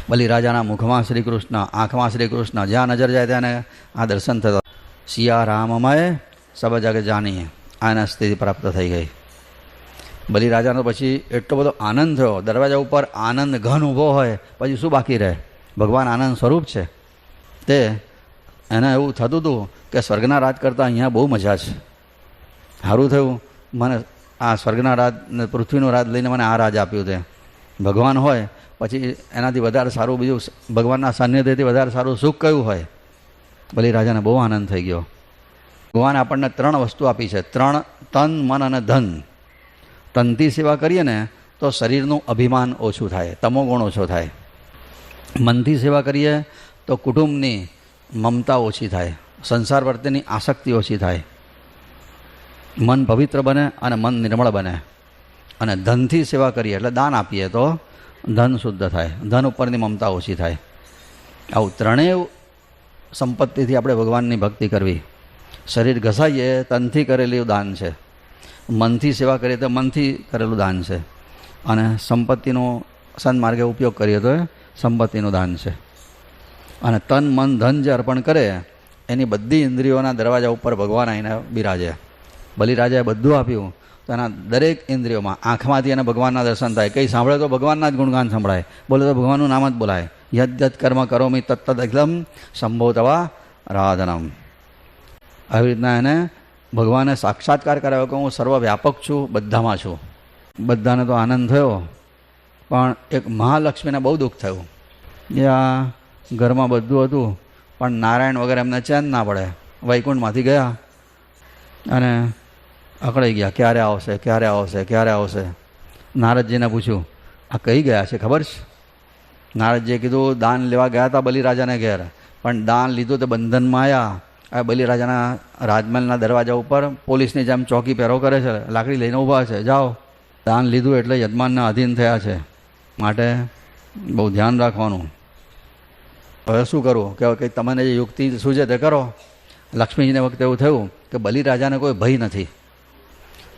બલિરાજાના મુખમાં શ્રી કૃષ્ણ, આંખમાં શ્રી કૃષ્ણ, જ્યાં નજર જાય ત્યાં આ દર્શન થતા. સિયા રામમય સબ જગ જાનીએ, આના સ્થિતિ પ્રાપ્ત થઈ ગઈ. બલિરાજાનો પછી એટલો બધો આનંદ થયો, દરવાજા ઉપર આનંદ ઘન ઊભો હોય પછી શું બાકી રહે? ભગવાન આનંદ સ્વરૂપ છે. તે એને એવું થતું હતું કે સ્વર્ગના રાજ કરતાં અહીંયા બહુ મજા છે. સારું થયું મને આ સ્વર્ગના રાજ ને પૃથ્વીનું રાજ લઈને મને આ રાજ આપ્યું. તે ભગવાન હોય પછી એનાથી વધારે સારું બીજું, ભગવાનના સાનિધ્યથી વધારે સારું સુખ કયું હોય? બલિરાજાને બહુ આનંદ થઈ ગયો. ભગવાન આપણને 3 વસ્તુ આપી છે, 3: તન, મન અને ધન. તનથી સેવા કરીએ ને તો શરીરનું અભિમાન ઓછું થાય, તમોગુણ ઓછો થાય. મનથી સેવા કરીએ તો કુટુંબની મમતા ઓછી થાય, સંસાર પ્રત્યેની આસક્તિ ઓછી થાય, મન પવિત્ર બને અને મન નિર્મળ બને. અને ધનથી સેવા કરીએ એટલે દાન આપીએ તો ધન શુદ્ધ થાય, ધન ઉપરની મમતા ઓછી થાય. આવું ત્રણેય સંપત્તિથી આપણે ભગવાનની ભક્તિ કરવી. શરીર ઘસાઈએ તનથી કરેલું દાન છે, મનથી સેવા કરીએ તો મનથી કરેલું દાન છે, અને સંપત્તિનો સન્માર્ગે ઉપયોગ કરીએ તો સંપત્તિનું દાન છે. અને તન, મન, ધન જે અર્પણ કરે એની બધી ઇન્દ્રિયોના દરવાજા ઉપર ભગવાન આવીને બિરાજે. બલિરાજાએ બધું આપ્યું તો એના દરેક ઇન્દ્રિયોમાં, આંખમાંથી એને ભગવાનના દર્શન થાય. કંઈ સાંભળે તો ભગવાનના જ ગુણગાન સંભળાય, બોલે તો ભગવાનનું નામ જ બોલાય. યદ કર્મ કરોમિ તત્તદ એકદમ સંભો તવા રાધનમ. આવી રીતના એને ભગવાને સાક્ષાત્કાર કરાવ્યો કે હું સર્વવ્યાપક છું, બધામાં છું. બધાને તો આનંદ થયો, પણ એક મહાલક્ષ્મીને બહુ દુઃખ થયું. આ ઘરમાં બધું હતું પણ નારાયણ વગર એમને ચેન ના પડે. વૈકુંઠમાંથી ગયા અને અકળાઈ ગયા, ક્યારે આવશે, ક્યારે આવશે, ક્યારે આવશે. નારદજીને પૂછ્યું, આ કઈ ગયા છે ખબર છે? નારદજીએ કીધું, દાન લેવા ગયા હતા બલિરાજાને ઘેર, પણ દાન લીધું તો બંધનમાં આવ્યા. આ બલિરાજાના રાજમહેલના દરવાજા ઉપર પોલીસની જેમ ચોકી પહેરો કરે છે, લાકડી લઈને ઊભા છે. જાઓ, દાન લીધું એટલે યજમાનના અધીન થયા છે, માટે બહુ ધ્યાન રાખવાનું. હવે શું કરવું કે કંઈ તમને જે યુક્તિ શું છે તે કરો. લક્ષ્મીજીને વખતે એવું થયું કે બલિરાજાને કોઈ ભય નથી.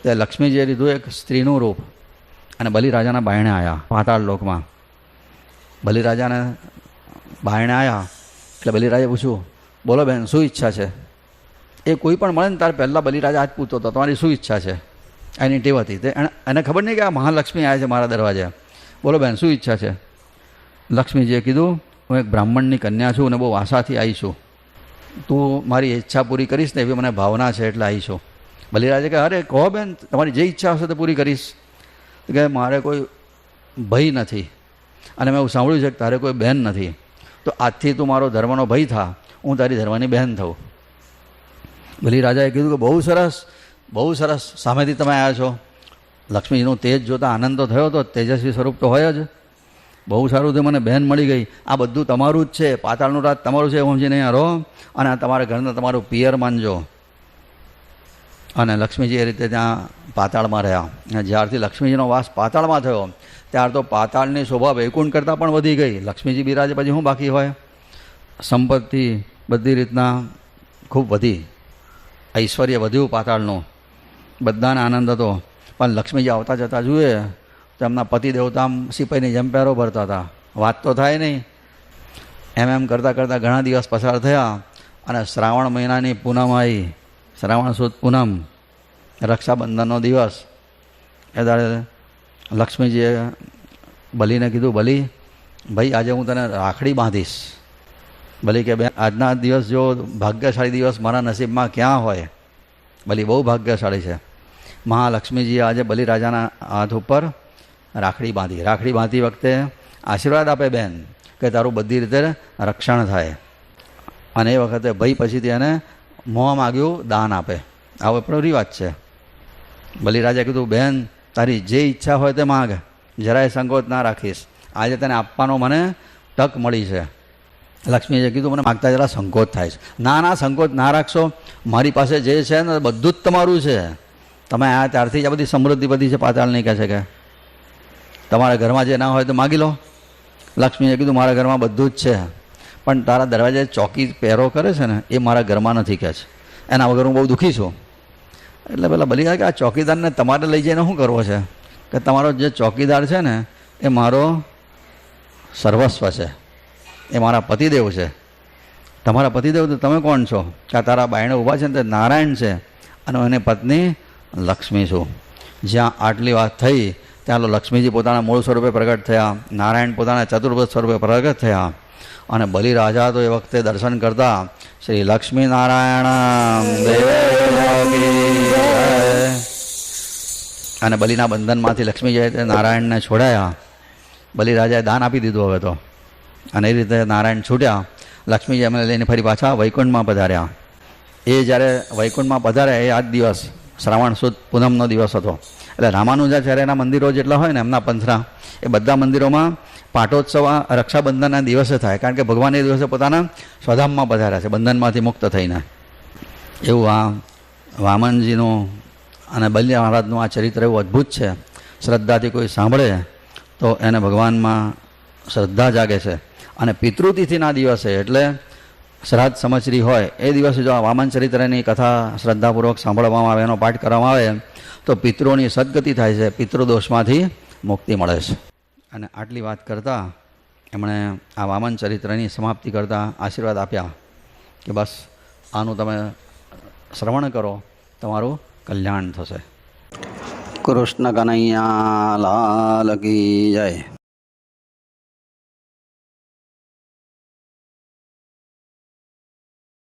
તે લક્ષ્મીજીએ લીધું એક સ્ત્રીનું રૂપ અને બલિરાજાના બાયણે આવ્યા પાતાળ લોકમાં. બલિરાજાને બાયણે આવ્યા એટલે બલિરાજે પૂછ્યું, બોલો બેન, શું ઈચ્છા છે? એ કોઈ પણ મળે ને તારે પહેલાં બલિરાજા આજ પૂછતો હતો, તમારી શું ઈચ્છા છે? એની ટેવ હતી. તે એને ખબર નહીં કે આ મહાલક્ષ્મી આવ્યા છે મારા દરવાજે. બોલો બેન, શું ઈચ્છા છે? લક્ષ્મીજીએ કીધું, હું એક બ્રાહ્મણની કન્યા છું અને બહુ આશાથી આવી છું. તું મારી ઈચ્છા પૂરી કરીશ ને એવી મને ભાવના છે એટલે આવી છું. બલિરાજે કહે, અરે કહો બેન, તમારી જે ઈચ્છા હશે તે પૂરી કરીશ. તો કહે, મારે કોઈ ભય નથી અને મેં એવું સાંભળ્યું છે કે તારે કોઈ બહેન નથી, તો આજથી તું મારો ધર્મનો ભય થા, હું તારી ધર્મની બહેન થઉં. બલિરાજાએ કીધું કે બહુ સરસ, બહુ સરસ, સામેથી તમે આવ્યા છો. લક્ષ્મીજીનું તેજ જોતાં આનંદ તો થયો હતો, તેજસ્વી સ્વરૂપ તો હોય જ. બહુ સારું થયું, મને બહેન મળી ગઈ. આ બધું તમારું જ છે, પાતાળનું રાજ તમારું છે, સમજીને અહીંયા રહો અને તમારા ઘરને તમારું પિયર માનજો. અને લક્ષ્મીજી એ રીતે ત્યાં પાતાળમાં રહ્યા. અને જ્યારથી લક્ષ્મીજીનો વાસ પાતાળમાં થયો ત્યાર તો પાતાળની શોભા વૈકુંઠ કરતાં પણ વધી ગઈ. લક્ષ્મીજી બિરાજે પછી શું બાકી હોય? સંપત્તિ બધી રીતના ખૂબ વધી, ઐશ્વર્ય વધ્યું પાતાળનું, બધાને આનંદ હતો. પણ લક્ષ્મીજી આવતા જતા જુએ તો એમના પતિ દેવતા આમ સિપાહીની જેમ પહેરો ભરતા હતા. વાત તો થાય નહીં. એમ કરતાં કરતાં ઘણા દિવસ પસાર થયા અને શ્રાવણ મહિનાની પૂનમ આવી, શ્રાવણ સુદ પૂનમ, રક્ષાબંધનનો દિવસ. એ દાડે લક્ષ્મીજીએ બલીને કીધું, બલી ભાઈ, આજે હું તને રાખડી બાંધીશ. બલી કે બેન, આજના દિવસ જો ભાગ્યશાળી દિવસ મારા નસીબમાં ક્યાં હોય. બલી બહુ ભાગ્યશાળી છે. મહાલક્ષ્મીજીએ આજે બલિરાજાના હાથ ઉપર રાખડી બાંધી. રાખડી બાંધતી વખતે આશીર્વાદ આપે બેન કે તારું બધી રીતે રક્ષણ થાય. અને એ વખતે ભાઈ પછીથી એને મોં માગ્યું દાન આપે. આવો આપણો રિવાજ છે. બલિરાજાએ કીધું બેન તારી જે ઈચ્છા હોય તે માગ, જરાય સંકોચ ના રાખીશ, આજે તને આપવાનો મને તક મળી છે. લક્ષ્મીએ કીધું મને માગતા જરા સંકોચ થાય છે. ના ના સંકોચ ના રાખશો, મારી પાસે જે છે ને બધું જ તમારું છે. તમે આ ત્યારથી જ આ બધી સમૃદ્ધિ બધી છે, પાતાળ નહીં કહે છે કે તમારા ઘરમાં જે ના હોય તો માગી લો. લક્ષ્મીએ કીધું મારા ઘરમાં બધું જ છે, પણ તારા દરવાજે ચોકી પહેરો કરે છે ને એ મારા ઘરમાં નથી કહે છે, એના વગર હું બહુ દુઃખી છું. એટલે પેલા બલિરાજ કે આ ચોકીદારને તમારે લઈ જઈને શું કરવો છે કે તમારો જે ચોકીદાર છે ને એ મારો સર્વસ્વ છે, એ મારા પતિદેવ છે. તમારા પતિદેવ તો તમે કોણ છો કે આ તારા બાયણે ઊભા છે ને તે નારાયણ છે અને એની પત્ની લક્ષ્મી છું. જ્યાં આટલી વાત થઈ ત્યાં લક્ષ્મીજી પોતાના મૂળ સ્વરૂપે પ્રગટ થયા, નારાયણ પોતાના ચતુર્ભુજ સ્વરૂપે પ્રગટ થયા. અને બલિરાજા તો એ વખતે દર્શન કરતા શ્રી લક્ષ્મી નારાયણ અને બલિના બંધનમાંથી લક્ષ્મીજીએ તે નારાયણને છોડાયા. બલિરાજાએ દાન આપી દીધું હવે તો, અને એ રીતે નારાયણ છૂટ્યા. લક્ષ્મીજી એમને લઈને ફરી પાછા વૈકુંઠમાં પધાર્યા. એ જ્યારે વૈકુંઠમાં પધાર્યા એ આ જ દિવસ શ્રાવણ સુદ પૂનમનો દિવસ હતો. એટલે રામાનુજાચાર્યના મંદિરો જેટલા હોય ને એમના પંથના એ બધા મંદિરોમાં પાટોત્સવ રક્ષાબંધનના દિવસે થાય, કારણ કે ભગવાન એ દિવસે પોતાના સ્વધામમાં પધાર્યા છે બંધનમાંથી મુક્ત થઈને. એવું આ વામનજીનું અને બલિ મહારાજનું આ ચરિત્ર એવું અદ્ભુત છે. શ્રદ્ધાથી કોઈ સાંભળે તો એને ભગવાનમાં શ્રદ્ધા જાગે છે. અને પિતૃતિથિના દિવસે એટલે શ્રાદ્ધ સંવત્સરી હોય એ દિવસે જો આ વામન ચરિત્રની કથા શ્રદ્ધાપૂર્વક સાંભળવામાં આવે, એનો પાઠ કરવામાં આવે તો પિતૃઓની સદગતિ થાય છે, પિતૃદોષમાંથી મુક્તિ મળે છે. અને આટલી વાત કરતાં એમણે આ વામન ચરિત્રની સમાપ્તિ કરતાં આશીર્વાદ આપ્યા કે બસ આનું તમે શ્રવણ કરો, તમારું કલ્યાણ થશે. કૃષ્ણ કનૈયા લાલ કી જય.